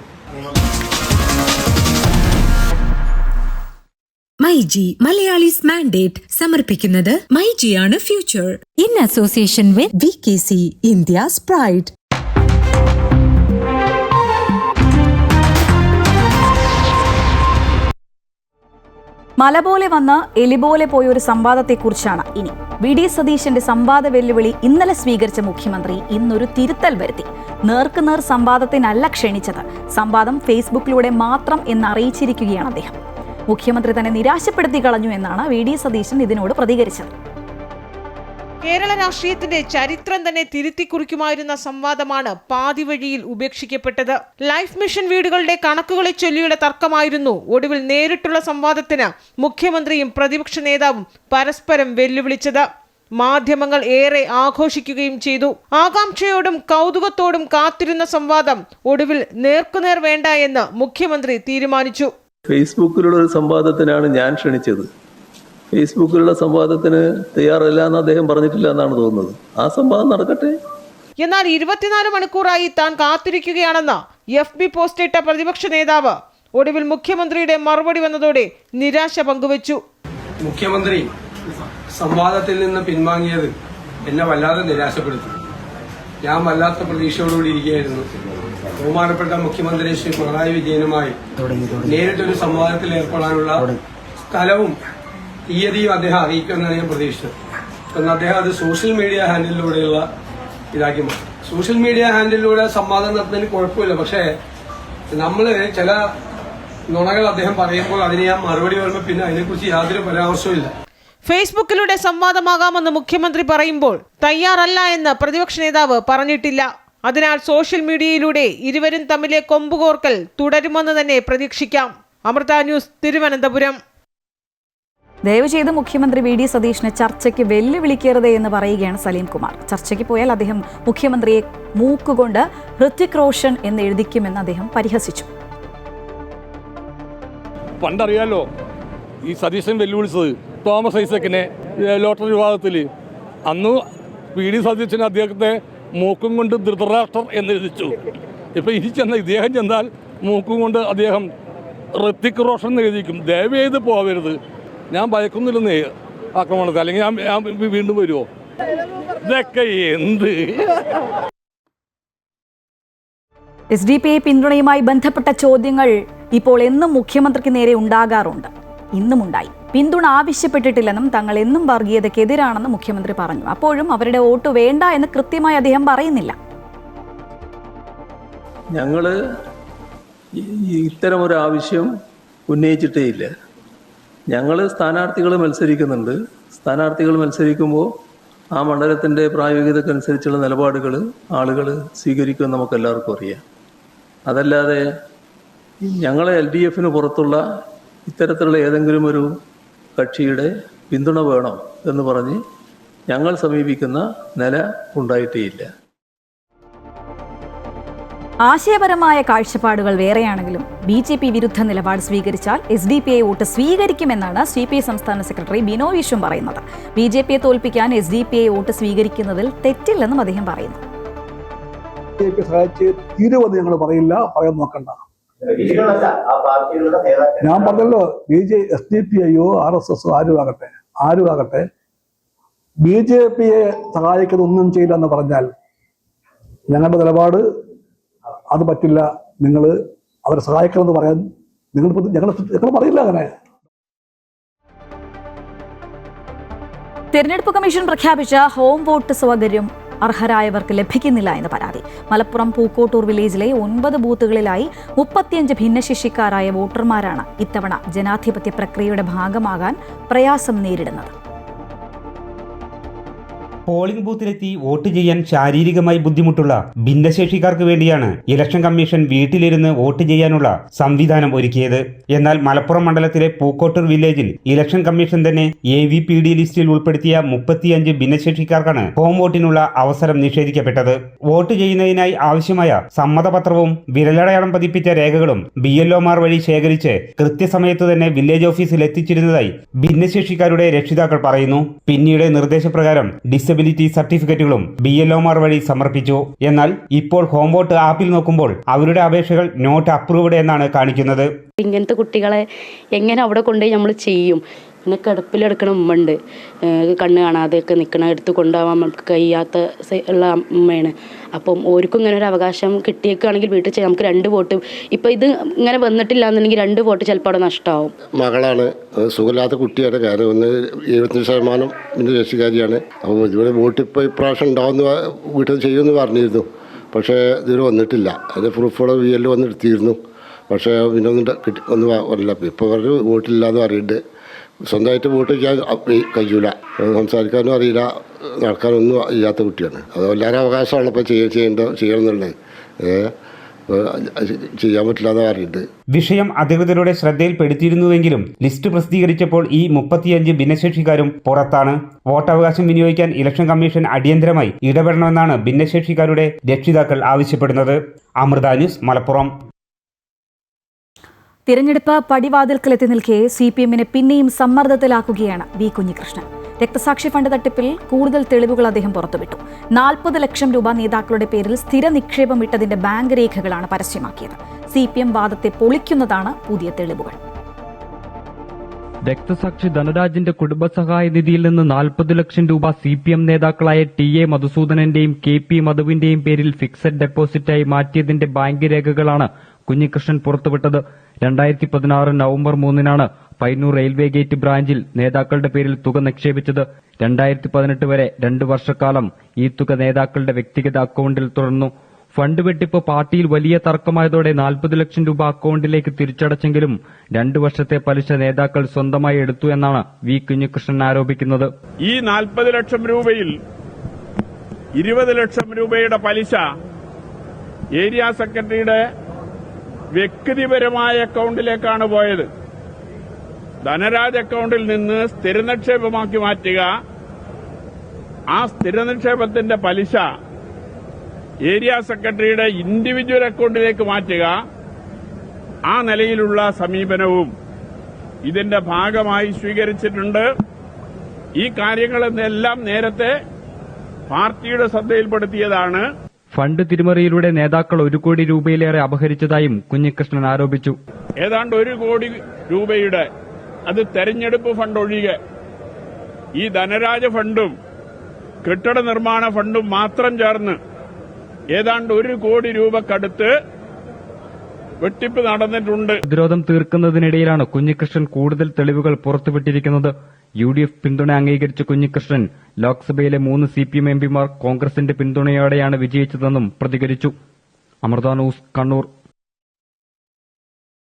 Speaker 7: മൈജി മലയാളീസ് മാൻഡേറ്റ് സമർപ്പിക്കുന്നത് മൈജിയാണ് future in association with VKC India's pride.
Speaker 1: മല പോലെ വന്ന് എലി പോലെ പോയ ഒരു സംവാദത്തെക്കുറിച്ചാണ് ഇനി. VD സതീശന്റെ സംവാദ വെല്ലുവിളി ഇന്നലെ സ്വീകരിച്ച മുഖ്യമന്ത്രി ഇന്നൊരു തിരുത്തൽ വരുത്തി. നേർക്കുനേർ സംവാദത്തിനല്ല ക്ഷണിച്ചത്, സംവാദം ഫേസ്ബുക്കിലൂടെ മാത്രം എന്നറിയിച്ചിരിക്കുകയാണ് അദ്ദേഹം. മുഖ്യമന്ത്രി തന്നെ നിരാശപ്പെടുത്തി കളഞ്ഞു എന്നാണ് VD സതീശൻ ഇതിനോട് പ്രതികരിച്ചത്.
Speaker 8: കേരള രാഷ്ട്രീയത്തിന്റെ ചരിത്രം തന്നെ തിരുത്തിക്കുറിക്കുമായിരുന്ന സംവാദമാണ് പാതി വഴിയിൽ ഉപേക്ഷിക്കപ്പെട്ടത്. ലൈഫ് മിഷൻ വീടുകളുടെ കണക്കുകളെ ചൊല്ലിയുള്ള തർക്കമായിരുന്നു ഒടുവിൽ നേരിട്ടുള്ള സംവാദത്തിന് മുഖ്യമന്ത്രിയും പ്രതിപക്ഷ നേതാവും പരസ്പരം വെല്ലുവിളിച്ചത്. മാധ്യമങ്ങൾ ഏറെ ആഘോഷിക്കുകയും ചെയ്തു. ആകാംക്ഷയോടും കൗതുകത്തോടും കാത്തിരുന്ന സംവാദം ഒടുവിൽ നേർക്കുനേർ വേണ്ട എന്ന് മുഖ്യമന്ത്രി തീരുമാനിച്ചു.
Speaker 9: ഫേസ്ബുക്കിലുള്ള ഒരു സംവാദത്തിനാണ് ഞാൻ ക്ഷണിച്ചത്. ഫേസ്ബുക്കിലുള്ള സംവാദത്തിന് തയ്യാറല്ല എന്ന് അദ്ദേഹം പറഞ്ഞിട്ടില്ല എന്നാണ് തോന്നുന്നത്. ആ സംവാദം നടക്കട്ടെ.
Speaker 8: എന്നാൽ 24 മണിക്കൂറായി താൻ കാത്തിരിക്കുകയാണെന്ന് FB പോസ്റ്റിട്ട പ്രതിപക്ഷ നേതാവ് ഒടുവിൽ മുഖ്യമന്ത്രിയുടെ മറുപടി വന്നതോടെ നിരാശ പങ്കുവച്ചു.
Speaker 6: മുഖ്യമന്ത്രി സംവാദത്തിൽ നിന്ന് പിൻവാങ്ങിയത് എന്നെ വല്ലാതെ നിരാശപ്പെടുത്തി. ഞാൻ വല്ലാത്ത പ്രതീക്ഷയോടുകൂടി ഇരിക്കുകയായിരുന്നു. ബഹുമാനപ്പെട്ട മുഖ്യമന്ത്രി ശ്രീ പിണറായി വിജയനുമായി നേരിട്ടൊരു സംവാദത്തിൽ ഏർപ്പെടാനുള്ള സ്ഥലവും തീയതിയും അദ്ദേഹം അറിയിക്കുമെന്നാണ് ഞാൻ പ്രതീക്ഷിച്ചത്. എന്നാൽ അദ്ദേഹം അത് സോഷ്യൽ മീഡിയ ഹാൻഡിലൂടെയുള്ള ഇതാക്കി മാറ്റി. സോഷ്യൽ മീഡിയ ഹാൻഡിലൂടെ സംവാദം നടത്തുന്നതിന് കുഴപ്പമില്ല, പക്ഷേ നമ്മൾ ചില നുണകൾ അദ്ദേഹം പറയുമ്പോൾ അതിന് ഞാൻ മറുപടി പറയുമ്പോൾ പിന്നെ അതിനെക്കുറിച്ച് യാതൊരു പരാമർശവും ഇല്ല.
Speaker 8: ഫേസ്ബുക്കിലൂടെ സംവാദമാകാമെന്ന് മുഖ്യമന്ത്രി പറയുമ്പോൾ തയ്യാറല്ല എന്ന് പ്രതിപക്ഷ നേതാവ് പറഞ്ഞിട്ടില്ല. അതിനാൽ സോഷ്യൽ മീഡിയയിലൂടെ ഇരുവരും തമ്മിലെ കൊമ്പുകോർക്കൽ തുടരുമെന്ന് തന്നെ പ്രതീക്ഷിക്കാം. അമൃത ന്യൂസ്, തിരുവനന്തപുരം.
Speaker 1: ദയവ് ചെയ്ത് മുഖ്യമന്ത്രി VD സതീശനെ ചർച്ചയ്ക്ക് വെല്ലുവിളിക്കരുത് എന്ന് പറയുകയാണ് സലീം കുമാർ. ചർച്ചയ്ക്ക് പോയാൽ അദ്ദേഹം മുഖ്യമന്ത്രിയെ മൂക്കുകൊണ്ട് ഹൃത്തിക് റോഷൻ എന്ന് എഴുതിക്കുമെന്ന് അദ്ദേഹം പരിഹസിച്ചു.
Speaker 10: പണ്ടറിയാലോ ഈ സതീശൻ വെല്ലുവിളിച്ചത് തോമസ് ഐസക്കിനെ ലോട്ടറി വിഭാഗത്തിൽ. അന്ന് VD സതീശൻ അദ്ദേഹത്തെ മൂക്കും കൊണ്ട് ധൃതരാഷ്ട്രം എന്ന് എഴുതിച്ചു. ഇപ്പം ഇദ്ദേഹം ചെന്നാൽ മൂക്കും കൊണ്ട് അദ്ദേഹം ഹൃത്തിക് റോഷൻ എന്ന് എഴുതിക്കും. ദയവേത് പോവരുത്, ഞാൻ ഭയക്കുന്നില്ലെന്നേ ആക്രമണത്തെ, അല്ലെങ്കിൽ ഞാൻ വീണ്ടും വരുമോ? ഇതൊക്കെ എന്ത്?
Speaker 1: SDPI പിന്തുണയുമായി ബന്ധപ്പെട്ട ചോദ്യങ്ങൾ ഇപ്പോൾ എന്നും മുഖ്യമന്ത്രിക്ക് നേരെ ഉണ്ടാകാറുണ്ട്. ഇന്നും ഉണ്ടായി. പിന്തുണ ആവശ്യപ്പെട്ടിട്ടില്ലെന്നും തങ്ങൾ എന്നും വർഗീയതയ്ക്കെതിരാണെന്നും മുഖ്യമന്ത്രി പറഞ്ഞു. അപ്പോഴും അവരുടെ വോട്ട് വേണ്ട എന്ന് കൃത്യമായി അദ്ദേഹം പറയുന്നില്ല.
Speaker 9: ഞങ്ങൾ ഇത്തരമൊരു ആവശ്യം ഉന്നയിച്ചിട്ടേ ഇല്ല. ഞങ്ങൾ സ്ഥാനാർത്ഥികൾ മത്സരിക്കുന്നുണ്ട്. സ്ഥാനാർത്ഥികൾ മത്സരിക്കുമ്പോൾ ആ മണ്ഡലത്തിൻ്റെ പ്രായോഗികതക്കനുസരിച്ചുള്ള നിലപാടുകൾ ആളുകൾ സ്വീകരിക്കുമെന്ന് നമുക്കെല്ലാവർക്കും അറിയാം. അതല്ലാതെ ഞങ്ങളെ LDFന് പുറത്തുള്ള ഇത്തരത്തിലുള്ള ഏതെങ്കിലും ഒരു കക്ഷിയുടെ പിന്തുണ വേണം എന്ന് പറഞ്ഞ് ഞങ്ങൾ സമീപിക്കുന്ന നില ഉണ്ടായിട്ടേയില്ല.
Speaker 1: ആശയപരമായ കാഴ്ചപ്പാടുകൾ വേറെയാണെങ്കിലും BJP വിരുദ്ധ നിലപാട് സ്വീകരിച്ചാൽ SDPI വോട്ട് സ്വീകരിക്കുമെന്നാണ് CPI സംസ്ഥാന സെക്രട്ടറി ബിനോയ് വിശ്വം പറയുന്നത്. BJPയെ തോൽപ്പിക്കാൻ SDPI വോട്ട് സ്വീകരിക്കുന്നതിൽ തെറ്റില്ലെന്നും അദ്ദേഹം പറയുന്നു.
Speaker 11: ഞങ്ങൾ പറയില്ല, പറയാൻ നോക്കണ്ട. ഞാൻ പറഞ്ഞല്ലോ, SDPIയോ RSSോ ആരും ആകട്ടെ BJPയെ സഹായിക്കുന്നത് ഒന്നും ചെയ്യില്ല എന്ന് പറഞ്ഞാൽ ഞങ്ങളുടെ നിലപാട് അത് പറ്റില്ല. നിങ്ങൾ അവരെ സഹായിക്കണമെന്ന് പറയാൻ ഞങ്ങൾ പറയില്ല. അങ്ങനെ
Speaker 1: തെരഞ്ഞെടുപ്പ് കമ്മീഷൻ പ്രഖ്യാപിച്ച ഹോം വോട്ട് സൗകര്യം അർഹരായവർക്ക് ലഭിക്കുന്നില്ല എന്ന് പരാതി. മലപ്പുറം പൂക്കോട്ടൂർ വില്ലേജിലെ 9 ബൂത്തുകളിലായി 35 ഭിന്നശേഷിക്കാരായ വോട്ടർമാരാണ് ഇത്തവണ ജനാധിപത്യ പ്രക്രിയയുടെ ഭാഗമാകാൻ പ്രയാസം നേരിടുന്നത്.
Speaker 12: പോളിംഗ് ബൂത്തിലെത്തി വോട്ട് ചെയ്യാൻ ശാരീരികമായി ബുദ്ധിമുട്ടുള്ള ഭിന്നശേഷിക്കാർക്ക് വേണ്ടിയാണ് ഇലക്ഷൻ കമ്മീഷൻ വീട്ടിലിരുന്ന് വോട്ട് ചെയ്യാനുള്ള സംവിധാനം ഒരുക്കിയത്. എന്നാൽ മലപ്പുറം മണ്ഡലത്തിലെ പൂക്കോട്ടൂർ വില്ലേജിൽ ഇലക്ഷൻ കമ്മീഷൻ തന്നെ AVPD ലിസ്റ്റിൽ ഉൾപ്പെടുത്തിയ 35 ഭിന്നശേഷിക്കാർക്കാണ് ഹോം വോട്ടിനുള്ള അവസരം നിഷേധിക്കപ്പെട്ടത്. വോട്ട് ചെയ്യുന്നതിനായി ആവശ്യമായ സമ്മതപത്രവും വിരലടയാളം പതിപ്പിച്ച രേഖകളും BLOമാർ വഴി ശേഖരിച്ച് കൃത്യസമയത്ത് തന്നെ വില്ലേജ് ഓഫീസിൽ എത്തിച്ചിരുന്നതായി ഭിന്നശേഷിക്കാരുടെ രക്ഷിതാക്കൾ പറയുന്നു. പിന്നീട് നിർദ്ദേശപ്രകാരം ഡിസബിലിറ്റി സർട്ടിഫിക്കറ്റുകളും BLOമാർ വഴി സമർപ്പിച്ചു. എന്നാൽ ഇപ്പോൾ ഹോം വോട്ട് ആപ്പിൽ നോക്കുമ്പോൾ അവരുടെ അപേക്ഷകൾ നോട്ട് അപ്രൂവ്ഡ് എന്നാണ് കാണിക്കുന്നത്.
Speaker 13: ഇങ്ങനത്തെ കുട്ടികളെ എങ്ങനെ അവിടെ കൊണ്ടുപോയി നമ്മൾ ചെയ്യും? പിന്നെ കിടപ്പിലെടുക്കണ ഉമ്മയുണ്ട്, കണ്ണ് കാണാതെയൊക്കെ നിൽക്കണം, എടുത്ത് കൊണ്ടുപോകാൻ നമുക്ക് കഴിയാത്ത ഉള്ള ഉമ്മയാണ്. അപ്പം ഓർക്കും ഇങ്ങനെ ഒരു അവകാശം കിട്ടിയേക്കുകയാണെങ്കിൽ വീട്ടിൽ ചെയ്യാം. നമുക്ക് 2 വോട്ട് ഇപ്പം ഇത് ഇങ്ങനെ വന്നിട്ടില്ല എന്നുണ്ടെങ്കിൽ 2 വോട്ട് ചിലപ്പോൾ അവിടെ നഷ്ടമാവും.
Speaker 14: മകളാണ്, സുഖമില്ലാത്ത കുട്ടിയുടെ കാര്യം, ഒന്ന് 75% ഭിന്നശേഷിക്കാരിയാണ്. അപ്പോൾ ഇതുവരെ വോട്ട് ഇപ്പോൾ ഇപ്രാവശ്യം ഉണ്ടാവുമെന്ന് വീട്ടിൽ ചെയ്യുമെന്ന് പറഞ്ഞിരുന്നു. പക്ഷേ ഇതുവരെ വന്നിട്ടില്ല. അതിൻ്റെ പ്രൂഫുകൾ VL വന്ന് എടുത്തിരുന്നു. പക്ഷേ പിന്നെ ഒന്നും വരില്ല. ഇപ്പോൾ പറഞ്ഞു വോട്ടില്ലാന്ന് പറയുന്നുണ്ട്. സ്വന്തമായിട്ട് വോട്ട് ചെയ്യാൻ കഴിയൂല, സംസാരിക്കാനും അറിയില്ല, നടക്കാനൊന്നും ഇല്ലാത്ത കുട്ടിയാണ്. അത് എല്ലാവരും അവകാശമാണ് ഇപ്പോൾ ചെയ്യണമെന്നുള്ളത്. ചെയ്യാൻ പറ്റില്ല എന്ന് പറയുന്നുണ്ട്.
Speaker 12: വിഷയം അധികൃതരുടെ ശ്രദ്ധയിൽപ്പെടുത്തിയിരുന്നുവെങ്കിലും ലിസ്റ്റ് പ്രസിദ്ധീകരിച്ചപ്പോൾ ഈ 35 ഭിന്നശേഷിക്കാരും പുറത്താണ്. വോട്ടവകാശം വിനിയോഗിക്കാൻ ഇലക്ഷൻ കമ്മീഷൻ അടിയന്തരമായി ഇടപെടണമെന്നാണ് ഭിന്നശേഷിക്കാരുടെ രക്ഷിതാക്കൾ ആവശ്യപ്പെടുന്നത്. അമൃത ന്യൂസ്, മലപ്പുറം.
Speaker 1: തിരഞ്ഞെടുപ്പ് പടിവാതിൽക്കലെത്തി നിൽക്കെ CPMനെ പിന്നെയും സമ്മർദ്ദത്തിലാക്കുകയാണ് വി കുഞ്ഞികൃഷ്ണൻ. രക്തസാക്ഷി ഫണ്ട് തട്ടിപ്പിൽ കൂടുതൽ തെളിവുകൾ അദ്ദേഹം പുറത്തുവിട്ടു. 40 ലക്ഷം രൂപ നേതാക്കളുടെ പേരിൽ സ്ഥിര നിക്ഷേപം ഇട്ടതിന്റെ ബാങ്ക് രേഖകളാണ് പരസ്യമാക്കിയത്. CPM വാദത്തെ പൊളിക്കുന്നതാണ് പുതിയ തെളിവുകൾ.
Speaker 15: രക്തസാക്ഷി ധനരാജിന്റെ കുടുംബസഹായ നിധിയിൽ നിന്ന് 40 ലക്ഷം രൂപ CPM നേതാക്കളായ TA മധുസൂദനന്റെയും KP മധുവിന്റെയും പേരിൽ ഫിക്സഡ് ഡെപ്പോസിറ്റായി മാറ്റിയതിന്റെ ബാങ്ക് രേഖകളാണ് കുഞ്ഞികൃഷ്ണൻ പുറത്തുവിട്ടത്. 2016 നവംബർ 3-നാണ് പയ്യന്നൂർ റെയിൽവേ ഗേറ്റ് ബ്രാഞ്ചിൽ നേതാക്കളുടെ പേരിൽ തുക നിക്ഷേപിച്ചത്. 2018 വരെ 2 വർഷക്കാലം ഈ തുക നേതാക്കളുടെ വ്യക്തിഗത അക്കൗണ്ടിൽ തുടർന്നു. ഫണ്ട് വെട്ടിപ്പ് പാർട്ടിയിൽ വലിയ തർക്കമായതോടെ 40 ലക്ഷം രൂപ അക്കൗണ്ടിലേക്ക് തിരിച്ചടച്ചെങ്കിലും 2 വർഷത്തെ പലിശ നേതാക്കൾ സ്വന്തമായി എടുത്തു എന്നാണ് വി കുഞ്ഞികൃഷ്ണൻ ആരോപിക്കുന്നത്.
Speaker 16: ഈ 40 ലക്ഷം രൂപയിൽ 20 ലക്ഷം രൂപയുടെ പലിശ ഏരിയ സെക്രട്ടറിയുടെ വ്യക്തിപരമായ അക്കൗണ്ടിലേക്കാണ് പോയത്. ധനരാജ് അക്കൗണ്ടിൽ നിന്ന് സ്ഥിര നിക്ഷേപമാക്കി മാറ്റുക, ആ സ്ഥിര നിക്ഷേപത്തിന്റെ പലിശ ഏരിയ സെക്രട്ടറിയുടെ ഇൻഡിവിജ്വൽ അക്കൗണ്ടിലേക്ക് മാറ്റുക, ആ നിലയിലുള്ള സമീപനവും ഇതിന്റെ ഭാഗമായി സ്വീകരിച്ചിട്ടുണ്ട്. ഈ കാര്യങ്ങളെല്ലാം നേരത്തെ പാർട്ടിയുടെ ശ്രദ്ധയിൽപ്പെടുത്തിയതാണ്.
Speaker 15: ഫണ്ട് തിരിമറിയിലൂടെ നേതാക്കൾ 1 കോടി രൂപയിലേറെ അപഹരിച്ചതായും കുഞ്ഞികൃഷ്ണൻ ആരോപിച്ചു.
Speaker 16: ഏതാണ്ട് 1 കോടി രൂപയുടെ, അത് തെരഞ്ഞെടുപ്പ് ഫണ്ട് ഒഴികെ, ഈ ധനരാജ ഫണ്ടും കെട്ടിട നിർമ്മാണ ഫണ്ടും മാത്രം ചേർന്ന് ഏതാണ്ട് 1 കോടി രൂപക്കടുത്ത് വെട്ടിപ്പ് നടന്നിട്ടുണ്ട്.
Speaker 15: പ്രതിരോധം തീർക്കുന്നതിനിടയിലാണ് കുഞ്ഞികൃഷ്ണൻ കൂടുതൽ തെളിവുകൾ പുറത്തുവിട്ടിരിക്കുന്നത്. UDF പിന്തുണ അംഗീകരിച്ച കുഞ്ഞികൃഷ്ണൻ ലോക്സഭയിലെ 3 CPM MPമാർ കോൺഗ്രസിന്റെ പിന്തുണയോടെയാണ് വിജയിച്ചതെന്നും പ്രതികരിച്ചു. അമൃത ന്യൂസ്, കണ്ണൂർ.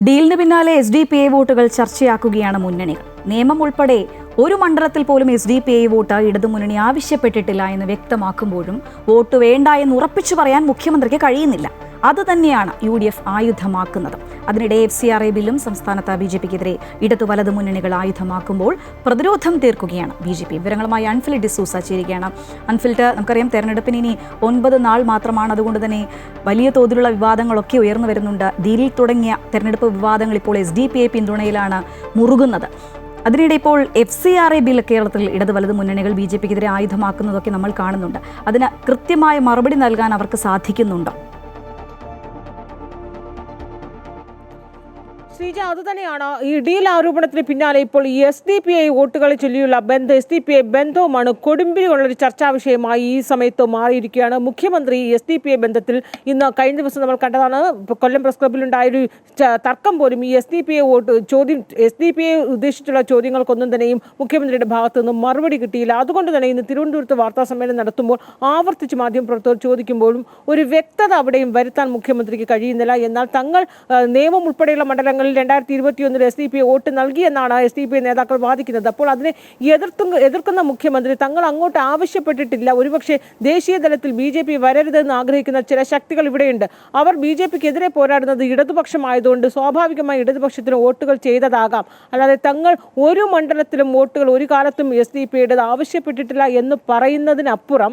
Speaker 1: ഡീലിന് പിന്നാലെ SDPI വോട്ടുകൾ ചർച്ചയാക്കുകയാണ് മുന്നണികൾ. നിയമം ഉൾപ്പെടെ ഒരു മണ്ഡലത്തിൽ പോലും SDPI വോട്ട് ഇടതുമുന്നണി ആവശ്യപ്പെട്ടിട്ടില്ല എന്ന് വ്യക്തമാക്കുമ്പോഴും വോട്ട് വേണ്ട എന്ന് ഉറപ്പിച്ചു പറയാൻ മുഖ്യമന്ത്രിക്ക് കഴിയുന്നില്ല. അതുതന്നെയാണ് UDF ആയുധമാക്കുന്നത്. അതിനിടെ FCRA ബില്ലും സംസ്ഥാനത്ത് BJPക്കെതിരെ ഇടതു വലതു മുന്നണികൾ ആയുധമാക്കുമ്പോൾ പ്രതിരോധം തീർക്കുകയാണ് BJP. വിവരങ്ങളുമായി അൻഫിൽ ഡിസൂസ ചേരുകയാണ്. അൻഫിൽട്ട്, നമുക്കറിയാം തെരഞ്ഞെടുപ്പിന് ഇനി 9 നാൾ മാത്രമാണ്. അതുകൊണ്ട് തന്നെ വലിയ തോതിലുള്ള വിവാദങ്ങളൊക്കെ ഉയർന്നു വരുന്നുണ്ട്. ഡീലിൽ തുടങ്ങിയ തെരഞ്ഞെടുപ്പ് വിവാദങ്ങൾ ഇപ്പോൾ SDPI പിന്തുണയിലാണ് മുറുകുന്നത്. അതിനിടെ ഇപ്പോൾ FCRA ബിൽ കേരളത്തിൽ ഇടതു വലതു മുന്നണികൾ BJPക്കെതിരെ ആയുധമാക്കുന്നതൊക്കെ നമ്മൾ കാണുന്നുണ്ട്. അതിന് കൃത്യമായ മറുപടി നൽകാൻ അവർക്ക് സാധിക്കുന്നുണ്ടോ?
Speaker 8: ശ്രീജ, അതുതന്നെയാണ് ഈ ഡീൽ ആരോപണത്തിന് പിന്നാലെ ഇപ്പോൾ ഈ SDPI വോട്ടുകളെ ചൊല്ലിയുള്ള SDPI ബന്ധവുമാണ് കൊടുമ്പിരിയുള്ളൊരു ചർച്ചാ വിഷയമായി ഈ സമയത്ത് മാറിയിരിക്കുകയാണ്. മുഖ്യമന്ത്രി SDPI ബന്ധത്തിൽ ഇന്ന് കഴിഞ്ഞ ദിവസം നമ്മൾ കണ്ടതാണ്. കൊല്ലം പ്രസ് ക്ലബ്ബിലുണ്ടായൊരു തർക്കം പോലും ഈ SDPI SDPI ഉദ്ദേശിച്ചുള്ള ചോദ്യങ്ങൾക്കൊന്നും തന്നെയും മുഖ്യമന്ത്രിയുടെ ഭാഗത്തു നിന്നും മറുപടി കിട്ടിയില്ല. അതുകൊണ്ട് തന്നെ ഇന്ന് തിരുവനന്തപുരത്ത് വാർത്താ സമ്മേളനം നടത്തുമ്പോൾ ആവർത്തിച്ച് മാധ്യമപ്രവർത്തകർ ചോദിക്കുമ്പോഴും ഒരു വ്യക്തത അവിടെയും വരുത്താൻ മുഖ്യമന്ത്രിക്ക് കഴിയുന്നില്ല. എന്നാൽ തങ്ങൾ നിയമം ഉൾപ്പെടെയുള്ള മണ്ഡലങ്ങളിൽ 2021 SDP വോട്ട് നൽകിയെന്നാണ് SDP നേതാക്കൾ വാദിക്കുന്നത്. അപ്പോൾ അതിനെ എതിർക്കുന്ന മുഖ്യമന്ത്രി തങ്ങൾ അങ്ങോട്ട് ആവശ്യപ്പെട്ടിട്ടില്ല. ഒരുപക്ഷെ ദേശീയ തലത്തിൽ BJP വരരുതെന്ന് ആഗ്രഹിക്കുന്ന ചില ശക്തികൾ ഇവിടെയുണ്ട്. അവർ BJPക്കെതിരെ പോരാടുന്നത് ഇടതുപക്ഷമായതുകൊണ്ട് സ്വാഭാവികമായി ഇടതുപക്ഷത്തിന് വോട്ടുകൾ ചെയ്തതാകാം. അല്ലാതെ തങ്ങൾ ഒരു മണ്ഡലത്തിലും വോട്ടുകൾ ഒരു കാലത്തും SDP ആവശ്യപ്പെട്ടിട്ടില്ല എന്ന് പറയുന്നതിനപ്പുറം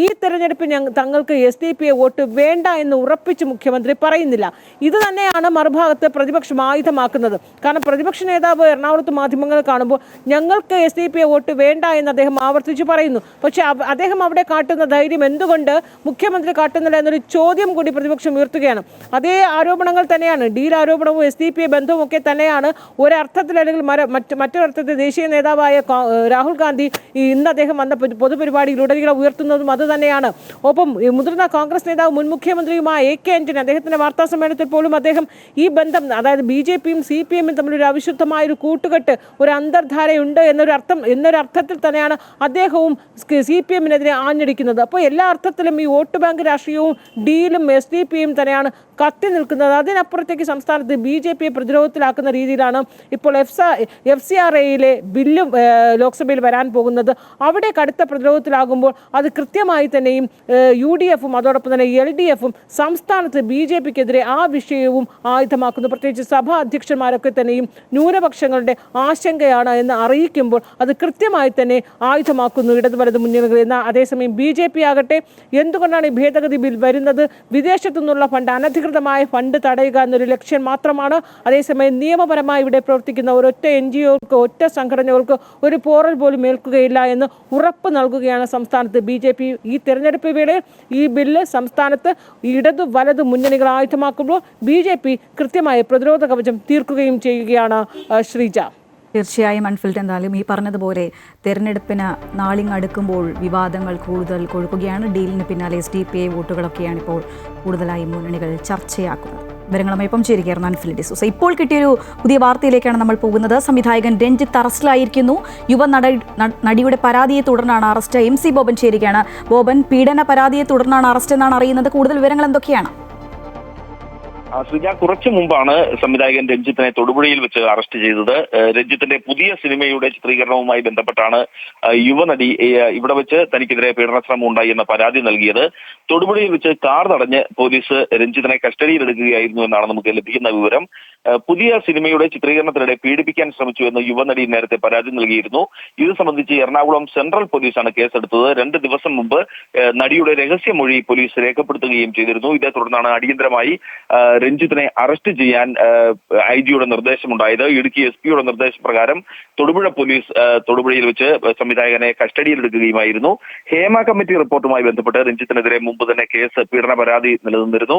Speaker 8: ഈ തെരഞ്ഞെടുപ്പിൽ തങ്ങൾക്ക് SDP വോട്ട് വേണ്ട എന്ന് ഉറപ്പിച്ച് മുഖ്യമന്ത്രി പറയുന്നില്ല. ഇത് തന്നെയാണ് മറുഭാഗത്ത് പ്രതിപക്ഷം ആയുധമാക്കുന്നത്. കാരണം പ്രതിപക്ഷ നേതാവ് എറണാകുളത്ത് മാധ്യമങ്ങൾ കാണുമ്പോൾ ഞങ്ങൾക്ക് SDP വോട്ട് വേണ്ട എന്ന് അദ്ദേഹം ആവർത്തിച്ച് പറയുന്നു. പക്ഷേ അദ്ദേഹം അവിടെ കാട്ടുന്ന ധൈര്യം എന്തുകൊണ്ട് മുഖ്യമന്ത്രി കാട്ടുന്നില്ല എന്നൊരു ചോദ്യം കൂടി പ്രതിപക്ഷം ഉയർത്തുകയാണ്. അതേ ആരോപണങ്ങൾ തന്നെയാണ്, ഡീൽ ആരോപണവും SDP ബന്ധവും ഒക്കെ തന്നെയാണ് ഒരർത്ഥത്തിൽ അല്ലെങ്കിൽ മറ്റൊരർത്ഥത്തിൽ ദേശീയ നേതാവായ രാഹുൽ ഗാന്ധി ഇന്ന് അദ്ദേഹം വന്ന പൊതുപരിപാടിയിലുടനീളം ഉയർത്തുന്നതും അത് തന്നെയാണ്. ഒപ്പം മുതിർന്ന കോൺഗ്രസ് നേതാവ് മുൻ മുഖ്യമന്ത്രിയുമായ AK ആന്റണി അദ്ദേഹത്തിന്റെ വാർത്താ സമ്മേളനത്തിൽ പോലും അദ്ദേഹം ഈ ബന്ധം, അതായത് BJPയും CPMും തമ്മിലൊരു അവിശുദ്ധമായ ഒരു കൂട്ടുകെട്ട്, ഒരു അന്തർധാരയുണ്ട് എന്നൊരർത്ഥത്തിൽ തന്നെയാണ് അദ്ദേഹവും CPMനെതിരെ ആഞ്ഞടിക്കുന്നത്. അപ്പോൾ എല്ലാ അർത്ഥത്തിലും ഈ വോട്ട് ബാങ്ക് രാഷ്ട്രീയവും ഡീലും SDP തന്നെയാണ് കത്തി നിൽക്കുന്നത്. അതിനപ്പുറത്തേക്ക് സംസ്ഥാനത്ത് BJPയെ പ്രതിരോധത്തിലാക്കുന്ന രീതിയിലാണ് ഇപ്പോൾ FCRAയിലെ ബില്ലും ലോക്സഭയിൽ വരാൻ പോകുന്നത്. അവിടെ കടുത്ത പ്രതിരോധത്തിലാകുമ്പോൾ അത് കൃത്യമായി തന്നെയും UDFും അതോടൊപ്പം തന്നെ LDFും സംസ്ഥാനത്ത് BJPക്കെതിരെ ആ വിഷയവും ആയുധമാക്കുന്നു. പ്രത്യേകിച്ച് സഭാ അധ്യക്ഷന്മാരൊക്കെ തന്നെയും ന്യൂനപക്ഷങ്ങളുടെ ആശങ്കയാണ് എന്ന് അറിയിക്കുമ്പോൾ അത് കൃത്യമായി തന്നെ ആയുധമാക്കുന്നു ഇടതുവലത് മുന്നണികൾ. എന്നാൽ അതേസമയം BJP ആകട്ടെ എന്തുകൊണ്ടാണ് ഈ ഭേദഗതി ബിൽ വരുന്നത്? വിദേശത്തു നിന്നുള്ള ഫണ്ട്, അനധികൃതമായ ഫണ്ട് തടയുക എന്നൊരു ലക്ഷ്യം മാത്രമാണ്. അതേസമയം നിയമപരമായി ഇവിടെ പ്രവർത്തിക്കുന്ന ഒരൊറ്റ NGOകൾക്ക്, ഒറ്റ സംഘടനകൾക്ക് ഒരു പോറൽ പോലും ഏൽക്കുകയില്ല എന്ന് ഉറപ്പ് നൽകുകയാണ് സംസ്ഥാനത്ത് BJP. ഈ തെരഞ്ഞെടുപ്പ് വേളയിൽ ഈ ബില്ല് സംസ്ഥാനത്ത് ഇടതു വലത് മുന്നണികൾ ആയുധമാക്കുമ്പോൾ BJP കൃത്യമായ പ്രതിരോധ കവചം തീർക്കുകയും ചെയ്യുകയാണ്. ശ്രീജ,
Speaker 1: തീർച്ചയായും അൺഫിൽഡ്. എന്തായാലും ഈ പറഞ്ഞതുപോലെ തെരഞ്ഞെടുപ്പിന് നാളിങ് അടുക്കുമ്പോൾ വിവാദങ്ങൾ കൂടുതൽ കൊഴുക്കുകയാണ്. ഡീലിന് പിന്നാലെ SDP വോട്ടുകളൊക്കെയാണ് ഇപ്പോൾ കൂടുതലായി മുന്നണികൾ ചർച്ചയാക്കുന്നത്. വിവരങ്ങളുമായി ഇപ്പം ചേരുകയായിരുന്നു അൺഫിൽഡ് ഡിസൂസ. ഇപ്പോൾ കിട്ടിയൊരു പുതിയ വാർത്തയിലേക്കാണ് നമ്മൾ പോകുന്നത്. സംവിധായകൻ രഞ്ജിത്ത് അറസ്റ്റിലായിരിക്കുന്നു. നടിയുടെ പരാതിയെ തുടർന്നാണ് അറസ്റ്റ്. MC ബോബൻ ചേരുകയാണ്. ബോബൻ, പീഡന പരാതിയെ തുടർന്നാണ് അറസ്റ്റ് എന്നാണ് അറിയുന്നത്. കൂടുതൽ വിവരങ്ങൾ എന്തൊക്കെയാണ്?
Speaker 17: ശ്രീജ, കുറച്ചു മുമ്പാണ് സംവിധായകൻ രഞ്ജിത്തിനെ തൊടുപുഴയിൽ വെച്ച് അറസ്റ്റ് ചെയ്തത്. രഞ്ജിത്തിന്റെ പുതിയ സിനിമയുടെ ചിത്രീകരണവുമായി ബന്ധപ്പെട്ടാണ് യുവനടി ഇവിടെ വെച്ച് തനിക്കെതിരെ പീഡനശ്രമം ഉണ്ടായി എന്ന പരാതി നൽകിയത്. തൊടുപുഴയിൽ വെച്ച് കാർ തടഞ്ഞ് പോലീസ് രഞ്ജിത്തിനെ കസ്റ്റഡിയിലെടുക്കുകയായിരുന്നു എന്നാണ് നമുക്ക് ലഭിക്കുന്ന വിവരം. പുതിയ സിനിമയുടെ ചിത്രീകരണത്തിനിടെ പീഡിപ്പിക്കാൻ ശ്രമിച്ചു എന്ന് യുവനടി നേരത്തെ പരാതി നൽകിയിരുന്നു. ഇത് സംബന്ധിച്ച് എറണാകുളം സെൻട്രൽ പോലീസാണ് കേസെടുത്തത്. 2 ദിവസം മുമ്പ് നടിയുടെ രഹസ്യമൊഴി പോലീസ് രേഖപ്പെടുത്തുകയും ചെയ്തിരുന്നു. ഇതേ തുടർന്നാണ് അടിയന്തരമായി രഞ്ജിത്തിനെ അറസ്റ്റ് ചെയ്യാൻ IG-യുടെ നിർദ്ദേശമുണ്ടായത്. ഇടുക്കി SP-യുടെ നിർദ്ദേശപ്രകാരം തൊടുപുഴ പോലീസ് തൊടുപുഴയിൽ വെച്ച് സംവിധായകനെ കസ്റ്റഡിയിലെടുക്കുകയുമായിരുന്നു. ഹേമ കമ്മിറ്റി റിപ്പോർട്ടുമായി ബന്ധപ്പെട്ട് രഞ്ജിത്തിനെതിരെ മുമ്പ് തന്നെ കേസ്, പീഡന പരാതി നിലനിന്നിരുന്നു.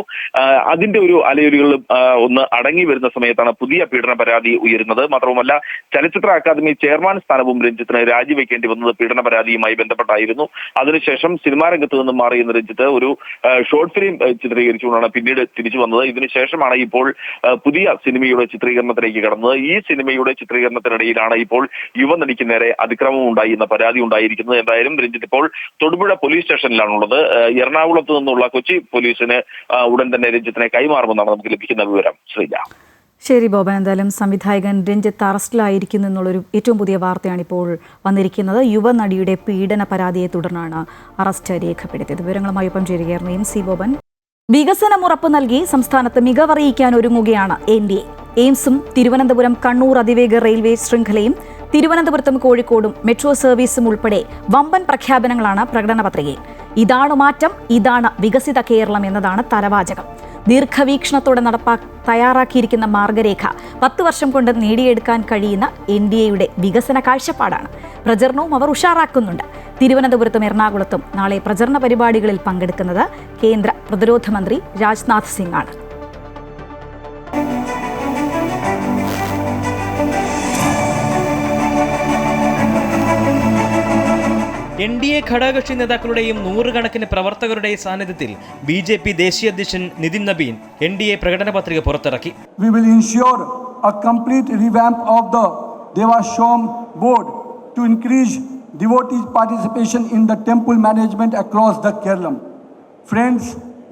Speaker 17: അതിന്റെ ഒരു അലയൊലികളും ഒന്ന് അടങ്ങി വരുന്ന സമയത്താണ് പുതിയ പീഡന പരാതി ഉയരുന്നത്. മാത്രവുമല്ല, ചലച്ചിത്ര അക്കാദമി ചെയർമാൻ സ്ഥാനവും രഞ്ജിത്തിന് രാജിവെക്കേണ്ടി വന്നത് പീഡന പരാതിയുമായി ബന്ധപ്പെട്ടായിരുന്നു. അതിനുശേഷം സിനിമാ രംഗത്ത് നിന്നും മാറിയെന്ന രഞ്ജിത്ത് ഒരു ഷോർട്ട് ഫിലിം ചിത്രീകരിച്ചുകൊണ്ടാണ് പിന്നീട് തിരിച്ചു വന്നത്. ഇതിനുശേഷമാണ് ഇപ്പോൾ പുതിയ സിനിമയുടെ ചിത്രീകരണത്തിലേക്ക് കടന്നത്. ഈ സിനിമയുടെ ചിത്രീകരണത്തിനിടയിലാണ് ഇപ്പോൾ യുവനടിക്ക് നേരെ അതിക്രമം ഉണ്ടായി എന്ന പരാതി ഉണ്ടായിരിക്കുന്നത്. എന്തായാലും രഞ്ജിത്ത് ഇപ്പോൾ തൊടുപുഴ പോലീസ് സ്റ്റേഷനിലാണുള്ളത്. എറണാകുളത്ത് നിന്നുള്ള കൊച്ചി പോലീസിന് ഉടൻ തന്നെ രഞ്ജിത്തിനെ കൈമാറുമെന്നാണ് നമുക്ക് ലഭിക്കുന്ന വിവരം. ശ്രീജ,
Speaker 1: ശരി ബോബൻ. എന്തായാലും സംവിധായകൻ രഞ്ജിത്ത് അറസ്റ്റിലായിരിക്കുന്നു എന്നുള്ളൊരു ഏറ്റവും പുതിയ വാർത്തയാണ് ഇപ്പോൾ വന്നിരിക്കുന്നത്. യുവനടിയുടെ പീഡന പരാതിയെ തുടർന്നാണ് അറസ്റ്റ് രേഖപ്പെടുത്തിയത്. വിവരങ്ങളുമായി ഒപ്പം ചേരുകയായിരുന്നു MC ബോബൻ. വികസനം ഉറപ്പു നൽകി സംസ്ഥാനത്ത് മികവറിയിക്കാൻ ഒരുങ്ങുകയാണ് NDA. എയിംസും തിരുവനന്തപുരം കണ്ണൂർ അതിവേഗ റെയിൽവേ ശൃംഖലയും തിരുവനന്തപുരത്തും കോഴിക്കോടും മെട്രോ സർവീസും ഉൾപ്പെടെ വമ്പൻ പ്രഖ്യാപനങ്ങളാണ് പ്രകടന പത്രികയിൽ. ഇതാണ് മാറ്റം, ഇതാണ് വികസിത കേരളം എന്നതാണ് തലവാചകം. ദീർഘവീക്ഷണത്തോടെ തയ്യാറാക്കിയിരിക്കുന്ന മാർഗരേഖ 10 വർഷം കൊണ്ട് നേടിയെടുക്കാൻ കഴിയുന്ന NDAയുടെ വികസന കാഴ്ചപ്പാടാണ്. പ്രചരണവും അവർ ഉഷാറാക്കുന്നുണ്ട്. തിരുവനന്തപുരത്തും എറണാകുളത്തും നാളെ പ്രചരണ പരിപാടികളിൽ പങ്കെടുക്കുന്നത് കേന്ദ്ര പ്രതിരോധ മന്ത്രി രാജ്നാഥ് സിംഗ് ആണ്.
Speaker 18: NDA ഘടകകക്ഷി നേതാക്കളുടെയും നൂറുകണക്കിന് പ്രവർത്തകരുടെയും സാന്നിധ്യത്തിൽ BJP ദേശീയ അധ്യക്ഷൻ നിതിൻ നബീൻ NDA പ്രകടന പത്രിക പുറത്തിറക്കി.
Speaker 19: We will ensure a complete revamp of the Devashom board to increase devotee participation in the temple management across the Kerala. Friends,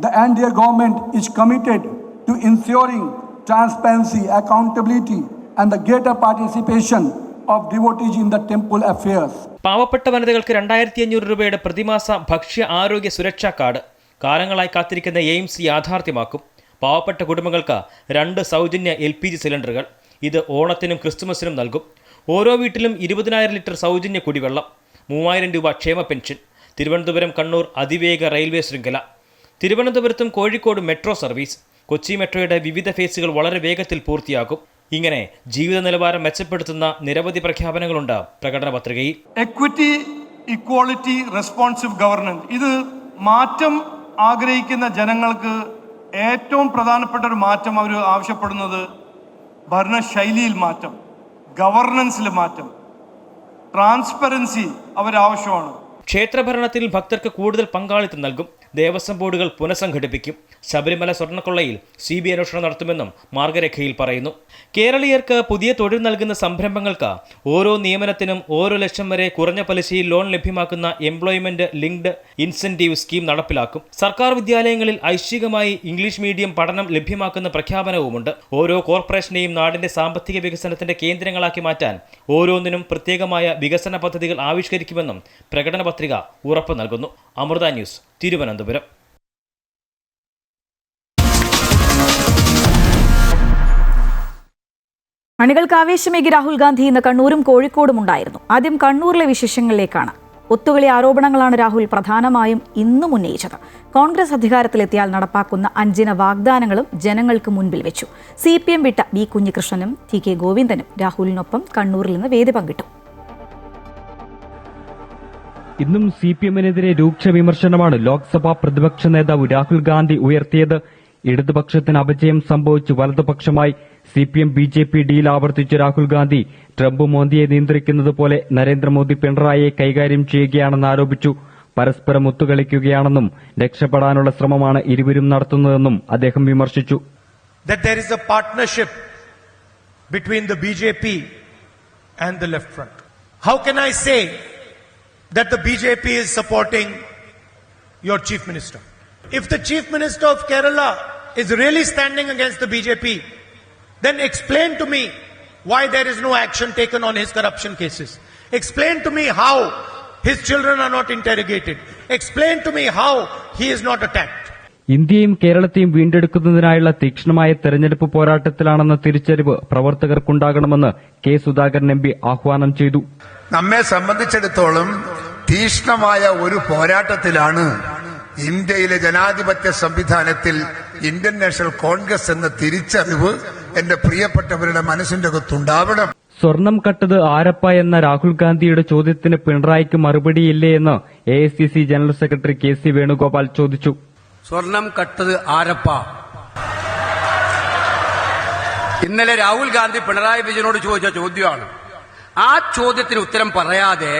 Speaker 19: the NDA government is committed to ensuring transparency, accountability, and the greater participation of devotees in the temple affairs.
Speaker 18: പാവപ്പെട്ട വനിതകൾക്ക് 2500 രൂപയുടെ പ്രതിമാസ ഭക്ഷ്യ ആരോഗ്യ സുരക്ഷാ കാർഡ് കാലങ്ങളായി കാത്തിരിക്കുന്ന എയിംസ് യാഥാർത്ഥ്യമാക്കും. പാവപ്പെട്ട കുടുംബങ്ങൾക്ക് 2 സൗജന്യ LPG സിലിണ്ടറുകൾ. ഇത് ഓണത്തിനും ക്രിസ്തുമസിനും നൽകും. ഓരോ വീട്ടിലും 20,000 ലിറ്റർ സൗജന്യ കുടിവെള്ളം, 3000 രൂപ ക്ഷേമ പെൻഷൻ. തിരുവനന്തപുരം കണ്ണൂർ അതിവേഗ റെയിൽവേ ശൃംഖല. തിരുവനന്തപുരത്തും കോഴിക്കോട് മെട്രോ സർവീസ്. കൊച്ചി മെട്രോയുടെ വിവിധ ഫേസുകൾ വളരെ വേഗത്തിൽ പൂർത്തിയാക്കും. ഇങ്ങനെ ജീവിത നിലവാരം മെച്ചപ്പെടുത്തുന്ന നിരവധി പ്രഖ്യാപനങ്ങളുണ്ട് പ്രകടന പത്രികയിൽ.
Speaker 20: എക്വിറ്റി, ഇക്വാളിറ്റി, റെസ്പോൺസീവ് ഗവർണൻസ്, ഇത് മാറ്റം ആഗ്രഹിക്കുന്ന ജനങ്ങൾക്ക് ഏറ്റവും പ്രധാനപ്പെട്ട ഒരു മാറ്റം അവർ ആവശ്യപ്പെടുന്നത് ഭരണശൈലിയിൽ മാറ്റം, ഗവർണൻസിൽ മാറ്റം, ട്രാൻസ്പെറൻസി അവരാവശ്യമാണ്.
Speaker 18: ക്ഷേത്രഭരണത്തിൽ ഭക്തർക്ക് കൂടുതൽ പങ്കാളിത്തം നൽകും. ദേവസ്വം ബോർഡുകൾ പുനഃസംഘടിപ്പിക്കും. ശബരിമല സ്വർണ്ണക്കൊള്ളയിൽ CBI അന്വേഷണം നടത്തുമെന്നും മാർഗരേഖയിൽ പറയുന്നു. കേരളീയർക്ക് പുതിയ തൊഴിൽ നൽകുന്ന സംരംഭങ്ങൾക്ക് ഓരോ നിയമനത്തിനും 1 ലക്ഷം വരെ കുറഞ്ഞ പലിശയിൽ ലോൺ ലഭ്യമാക്കുന്ന എംപ്ലോയ്മെന്റ് ലിങ്ക്ഡ് ഇൻസെന്റീവ് സ്കീം നടപ്പിലാക്കും. സർക്കാർ വിദ്യാലയങ്ങളിൽ ഐച്ഛികമായി ഇംഗ്ലീഷ് മീഡിയം പഠനം ലഭ്യമാക്കുന്ന പ്രഖ്യാപനവുമുണ്ട്. ഓരോ കോർപ്പറേഷനെയും നാടിന്റെ സാമ്പത്തിക വികസനത്തിന്റെ കേന്ദ്രങ്ങളാക്കി മാറ്റാൻ ഓരോന്നിനും പ്രത്യേകമായ വികസന പദ്ധതികൾ ആവിഷ്കരിക്കുമെന്നും പ്രകടന പത്രിക ഉറപ്പു നൽകുന്നു. അമൃത ന്യൂസ്, തിരുവനന്തപുരം.
Speaker 1: അണികൾക്ക് ആവേശമേകി രാഹുൽ ഗാന്ധി ഇന്ന് കണ്ണൂരും കോഴിക്കോടും ഉണ്ടായിരുന്നു. ആദ്യം കണ്ണൂരിലെ വിശേഷങ്ങളിലേക്കാണ്. ഒത്തുകളി ആരോപണങ്ങളാണ് രാഹുൽ പ്രധാനമായും ഇന്നും ഉന്നയിച്ചത്. കോൺഗ്രസ് അധികാരത്തിലെത്തിയാൽ നടപ്പാക്കുന്ന 5 വാഗ്ദാനങ്ങളും ജനങ്ങൾക്ക് മുൻപിൽ വെച്ചു. CPM വിട്ട B കുഞ്ഞികൃഷ്ണനും TK ഗോവിന്ദനും രാഹുലിനൊപ്പം കണ്ണൂരിൽ നിന്ന് വേദി പങ്കിട്ടു.
Speaker 15: ഇന്നും CPMനെതിരെ രൂക്ഷ വിമർശനമാണ് ലോക്സഭാ പ്രതിപക്ഷ നേതാവ് രാഹുൽ ഗാന്ധി ഉയർത്തിയത്. ഇടതുപക്ഷത്തിന് അപജയം സംഭവിച്ച് വലതുപക്ഷമായി CPM BJP ഡീൽ ആവർത്തിച്ച രാഹുൽ ഗാന്ധി ട്രംപ് മോദിയെ നിയന്ത്രിക്കുന്നത് പോലെ നരേന്ദ്രമോദി പിണറായിയെ കൈകാര്യം ചെയ്യുകയാണെന്ന് ആരോപിച്ചു. പരസ്പരം ഒത്തുകളിക്കുകയാണെന്നും രക്ഷപ്പെടാനുള്ള ശ്രമമാണ് ഇരുവരും നടത്തുന്നതെന്നും അദ്ദേഹം വിമർശിച്ചു.
Speaker 21: That there is a partnership between the BJP and the left front. How can I say that the BJP is supporting your chief minister? If the chief minister of Kerala is really standing against the BJP, then explain to me why there is no action taken on his corruption cases. Explain to me how his children are not interrogated. Explain to me how he is not attacked.
Speaker 15: ഇന്ത്യയും കേരളത്തെയും വീണ്ടെടുക്കുന്നതിനായുള്ള തീക്ഷ്ണമായ തെരഞ്ഞെടുപ്പ് പോരാട്ടത്തിലാണെന്ന തിരിച്ചറിവ് പ്രവർത്തകർക്കുണ്ടാകണമെന്ന് K. സുധാകരൻ MP ആഹ്വാനം ചെയ്തു.
Speaker 22: നമ്മെ സംബന്ധിച്ചിടത്തോളം തീക്ഷ്ണമായ ഒരു പോരാട്ടത്തിലാണ് ഇന്ത്യയിലെ ജനാധിപത്യ സംവിധാനത്തിൽ ഇന്ത്യൻ നാഷണൽ കോൺഗ്രസ് എന്ന തിരിച്ചറിവ് എന്റെ പ്രിയപ്പെട്ടവരുടെ മനസ്സിന്റെ അകത്തുണ്ടാവണം.
Speaker 15: സ്വർണം കട്ടത് ആരപ്പ എന്ന രാഹുൽ ഗാന്ധിയുടെ ചോദ്യത്തിന് പിണറായിക്ക് മറുപടിയില്ലേ എന്ന് AICC general secretary KC Venugopal ചോദിച്ചു.
Speaker 23: സ്വർണം കട്ടത് ആരപ്പ? ഇന്നലെ രാഹുൽ ഗാന്ധി പിണറായി വിജയനോട് ചോദിച്ച ചോദ്യമാണ്. ആ ചോദ്യത്തിന് ഉത്തരം പറയാതെ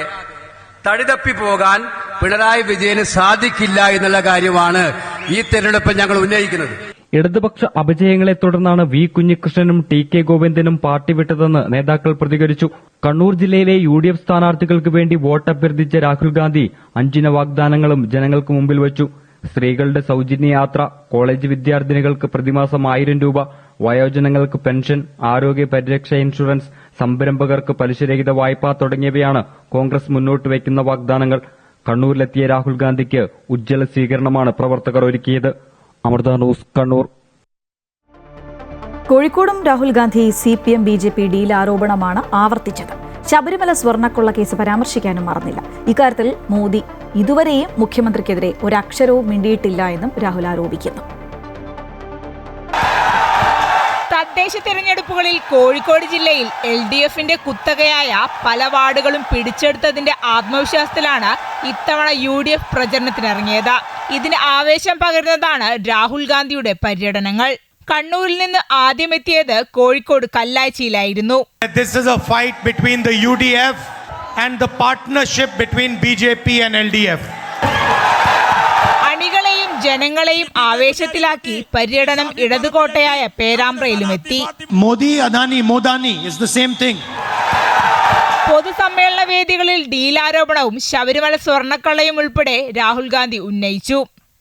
Speaker 23: തടിതപ്പി പോകാൻ പിണറായി വിജയന് സാധിക്കില്ല എന്നുള്ള കാര്യമാണ് ഈ തെരഞ്ഞെടുപ്പിൽ ഞങ്ങൾ ഉന്നയിക്കുന്നത്.
Speaker 15: ഇടതുപക്ഷ അപജയങ്ങളെ തുടർന്നാണ് V. കുഞ്ഞികൃഷ്ണനും TK ഗോവിന്ദനും പാർട്ടി വിട്ടതെന്ന് നേതാക്കൾ പ്രതികരിച്ചു. കണ്ണൂർ ജില്ലയിലെ UDF സ്ഥാനാർത്ഥികൾക്ക് വേണ്ടി വോട്ട് അഭ്യർത്ഥിച്ച രാഹുൽ ഗാന്ധി 5 വാഗ്ദാനങ്ങളും ജനങ്ങൾക്ക് മുമ്പിൽ വച്ചു. സ്ത്രീകളുടെ സൗജന്യ യാത്ര, കോളേജ് വിദ്യാർത്ഥിനികൾക്ക് പ്രതിമാസം 1000 രൂപ, വയോജനങ്ങൾക്ക് പെൻഷൻ, ആരോഗ്യ പരിരക്ഷ ഇൻഷുറൻസ്, സംരംഭകർക്ക് പലിശരഹിത വായ്പ തുടങ്ങിയവയാണ് കോൺഗ്രസ് മുന്നോട്ട് വയ്ക്കുന്ന വാഗ്ദാനങ്ങൾ. കണ്ണൂരിലെത്തിയ രാഹുൽ ഗാന്ധിക്ക് ഉജ്ജ്വല സ്വീകരണമാണ് പ്രവർത്തകർ ഒരുക്കിയത്. അമൃത ന്യൂസ്, കണ്ണൂർ.
Speaker 1: കോഴിക്കോടും Rahul Gandhi CPM BJP deal ആരോപണമാണ് ആവർത്തിച്ചത്. ശബരിമല സ്വർണ്ണക്കൊള്ള കേസ് പരാമർശിക്കാനും മറന്നില്ല. ഇക്കാര്യത്തിൽ മോദി ഇതുവരെയും മുഖ്യമന്ത്രിക്കെതിരെ ഒരക്ഷരവും മിണ്ടിയിട്ടില്ല എന്നും രാഹുൽ ആരോപിക്കുന്നു.
Speaker 24: തദ്ദേശ തെരഞ്ഞെടുപ്പുകളിൽ കോഴിക്കോട് ജില്ലയിൽ LDFന്റെ കുത്തകയായ പല വാർഡുകളും പിടിച്ചെടുത്തതിന്റെ ആത്മവിശ്വാസത്തിലാണ് ഇത്തവണ UDF പ്രചരണത്തിനിറങ്ങിയത്. ഇതിന് ആവേശം പകരുന്നതാണ് രാഹുൽ ഗാന്ധിയുടെ പര്യടനങ്ങൾ. കണ്ണൂരിൽ നിന്ന് ആദ്യമെത്തിയത് Kozhikode കല്ലാച്ചിയിലായിരുന്നു.
Speaker 21: This is a fight between the UDF and the partnership between BJP and LDF.
Speaker 24: അണികളെയും ജനങ്ങളെയും ആവേശത്തിലാക്കി പര്യടനം ഇടതുകോട്ടയായ പേരാമ്പ്രയിലുമെത്തി.
Speaker 21: Modi, Adani, Modani is the same thing.
Speaker 24: പൊതുസമ്മേളന വേദികളിൽ ഡീലാരോപണവും ശബരിമല സ്വർണ്ണക്കള്ളയും ഉൾപ്പെടെ രാഹുൽ ഗാന്ധി ഉന്നയിച്ചു.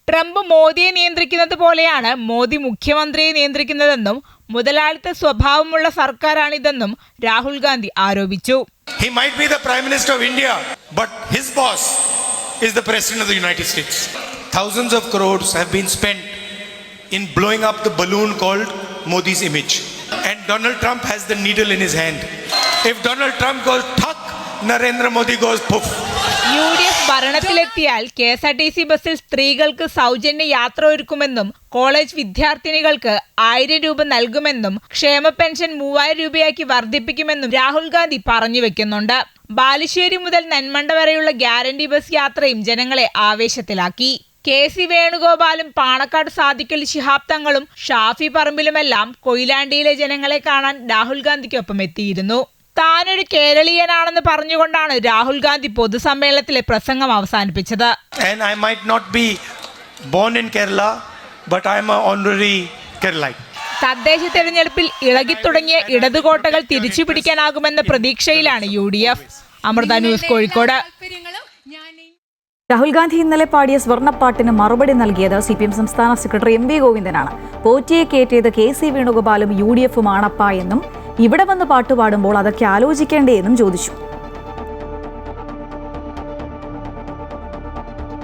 Speaker 24: ട്രംപ് മോദിയെ നിയന്ത്രിക്കുന്നത് പോലെയാണ് മോദി മുഖ്യമന്ത്രിയെ നിയന്ത്രിക്കുന്നതെന്നും മുതലാളിത്ത സ്വഭാവമുള്ള സർക്കാരാണിതെന്നും രാഹുൽ ഗാന്ധി ആരോപിച്ചു.
Speaker 21: He might be the Prime Minister of India, but his boss is the President of the United States. Thousands of crores have been spent in blowing up the balloon called Modi's image. And Donald Trump has the needle in his hand. If Donald Trump goes thuk, Narendra Modi goes puff.
Speaker 24: UDF ഭരണത്തിലെത്തിയാൽ KSRTC ബസ്സിൽ സ്ത്രീകൾക്ക് സൗജന്യ യാത്ര ഒരുക്കുമെന്നും കോളേജ് വിദ്യാർത്ഥിനികൾക്ക് 1000 രൂപ നൽകുമെന്നും ക്ഷേമ പെൻഷൻ 3000 രൂപയാക്കി വർദ്ധിപ്പിക്കുമെന്നും രാഹുൽ ഗാന്ധി പറഞ്ഞു വെക്കുന്നുണ്ട്. ബാലുശ്ശേരി മുതൽ നെന്മണ്ട വരെയുള്ള ഗ്യാരണ്ടി ബസ് യാത്രയും ജനങ്ങളെ ആവേശത്തിലാക്കി. KC വേണുഗോപാലും പാണക്കാട് സാദിഖലി ശിഹാബ് തങ്ങളും ഷാഫി പറമ്പിലുമെല്ലാം കൊയിലാണ്ടിയിലെ ജനങ്ങളെ കാണാൻ രാഹുൽ ഗാന്ധിക്കൊപ്പം എത്തിയിരുന്നു. താനൊരു കേരളീയനാണെന്ന് പറഞ്ഞുകൊണ്ടാണ് രാഹുൽ ഗാന്ധി പൊതുസമ്മേളനത്തിലെ പ്രസംഗം അവസാനിപ്പിച്ചത്.
Speaker 21: And I might not be born in Kerala, but I am an honorary Keralite.
Speaker 24: തദ്ദേശ തെരഞ്ഞെടുപ്പിൽ ഇളകിത്തുടങ്ങിയ ഇടതുകോട്ടകൾ തിരിച്ചുപിടിക്കാനാകുമെന്ന പ്രതീക്ഷയിലാണ് UDF. അമൃത ന്യൂസ്, കോഴിക്കോട്.
Speaker 1: രാഹുൽ ഗാന്ധി ഇന്നലെ പാടിയ സ്വർണ്ണപ്പാട്ടിന് മറുപടി നൽകിയത് CPM സംസ്ഥാന സെക്രട്ടറി MV ഗോവിന്ദനാണ്. പോറ്റിയെ കയറ്റിയത് KC വേണുഗോപാലും UDF-ഉം ആണപ്പ എന്നും ഇവിടെ വന്ന് പാട്ടുപാടുമ്പോൾ അതൊക്കെ ആലോചിക്കേണ്ടേ എന്നും ചോദിച്ചു.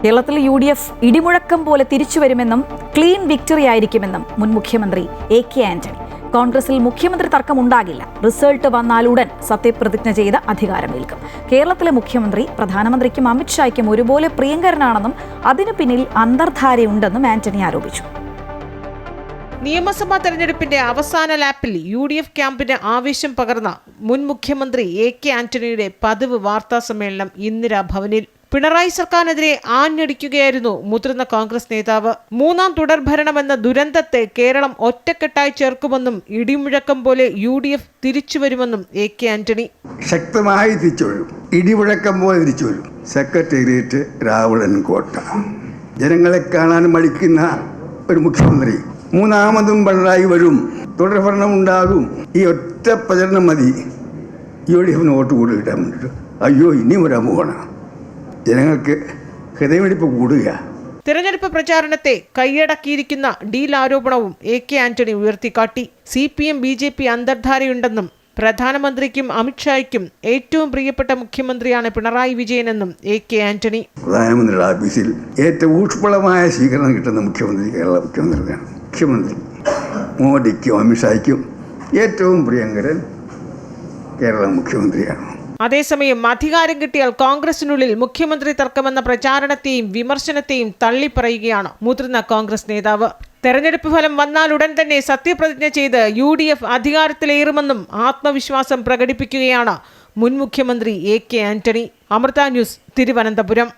Speaker 1: കേരളത്തിൽ UDF ഇടിമുഴക്കം പോലെ തിരിച്ചുവരുമെന്നും ക്ലീൻ വിക്ടറി ആയിരിക്കുമെന്നും മുൻ മുഖ്യമന്ത്രി AK ആന്റണി. കോൺഗ്രസിൽ മുഖ്യമന്ത്രി തർക്കമുണ്ടാകില്ല, റിസൾട്ട് വന്നാലുടൻ സത്യപ്രതിജ്ഞ ചെയ്ത് അധികാരമേൽക്കും. കേരളത്തിലെ മുഖ്യമന്ത്രി പ്രധാനമന്ത്രിക്കും അമിത്ഷായ്ക്കും ഒരുപോലെ പ്രിയങ്കരനാണെന്നും അതിനു പിന്നിൽ അന്തർധാരയുണ്ടെന്നും ആന്റണി ആരോപിച്ചു.
Speaker 8: നിയമസഭാ തെരഞ്ഞെടുപ്പിന്റെ അവസാന ലാപ്പിൽ UDF ക്യാമ്പിന് ആവേശം പകർന്ന മുൻ മുഖ്യമന്ത്രി AK ആന്റണിയുടെ പതിവ് വാർത്താ സമ്മേളനം ഇന്ദിരാഭവനിൽ. പിണറായി സർക്കാരിനെതിരെ ആഞ്ഞടിക്കുകയായിരുന്നു മുതിർന്ന കോൺഗ്രസ് നേതാവ്. മൂന്നാം തുടർഭരണമെന്ന ദുരന്തത്തെ കേരളം ഒറ്റക്കെട്ടായി ചേർക്കുമെന്നും ഇടിമുഴക്കം പോലെ UDF തിരിച്ചുവരുമെന്നും AK ആന്റണി.
Speaker 2: ശക്തമായി തിരിച്ചുവരും, ഇടിമുഴക്കം പോലെ തിരിച്ചുവരും. സെക്രട്ടേറിയറ്റ് രാവണൻ കോട്ട. ജനങ്ങളെ കാണാൻ മടിക്കുന്ന ഒരു മുഖ്യമന്ത്രി. മൂന്നാമതും പിണറായി വരും, തുടർഭരണം ഉണ്ടാകും. ഈ ഒറ്റ പ്രചരണം മതി UDF വോട്ട് കൂടുതൽ കിട്ടാൻ വേണ്ടിയിട്ട്. അയ്യോ, ഇനിയും വരാൻ പോകണം. ജനങ്ങൾക്ക് ഹൃദയമിടിപ്പ് കൂടുക.
Speaker 8: തിരഞ്ഞെടുപ്പ് പ്രചാരണത്തെ കൈയടക്കിയിരിക്കുന്ന ഡീൽ ആരോപണവും AK ആന്റണി ഉയർത്തിക്കാട്ടി. CPM BJP അന്തർധാരയുണ്ടെന്നും പ്രധാനമന്ത്രിക്കും അമിത്ഷായ്ക്കും ഏറ്റവും പ്രിയപ്പെട്ട മുഖ്യമന്ത്രിയാണ് പിണറായി വിജയനെന്നും AK ആന്റണി.
Speaker 2: പ്രധാനമന്ത്രിയുടെ ഓഫീസിൽ ഏറ്റവും ഊഷ്മളമായ സ്വീകരണം കിട്ടുന്ന മുഖ്യമന്ത്രി കേരള മുഖ്യമന്ത്രിയാണ്. മുഖ്യമന്ത്രി മോദിക്കും അമിത്ഷായ്ക്കും ഏറ്റവും പ്രിയങ്കരൻ കേരള മുഖ്യമന്ത്രിയാണ്.
Speaker 8: അതേസമയം അധികാരം കിട്ടിയാൽ കോൺഗ്രസിനുള്ളിൽ മുഖ്യമന്ത്രി തർക്കമെന്ന പ്രചാരണത്തെയും വിമർശനത്തെയും തള്ളിപ്പറയുകയാണ് മുതിർന്ന കോൺഗ്രസ് നേതാവ്. തെരഞ്ഞെടുപ്പ് ഫലം വന്നാലുടൻ തന്നെ സത്യപ്രതിജ്ഞ ചെയ്ത് UDF അധികാരത്തിലേറുമെന്നും ആത്മവിശ്വാസം പ്രകടിപ്പിക്കുകയാണ് മുൻ മുഖ്യമന്ത്രി AK ആന്റണി. അമൃത ന്യൂസ്, തിരുവനന്തപുരം.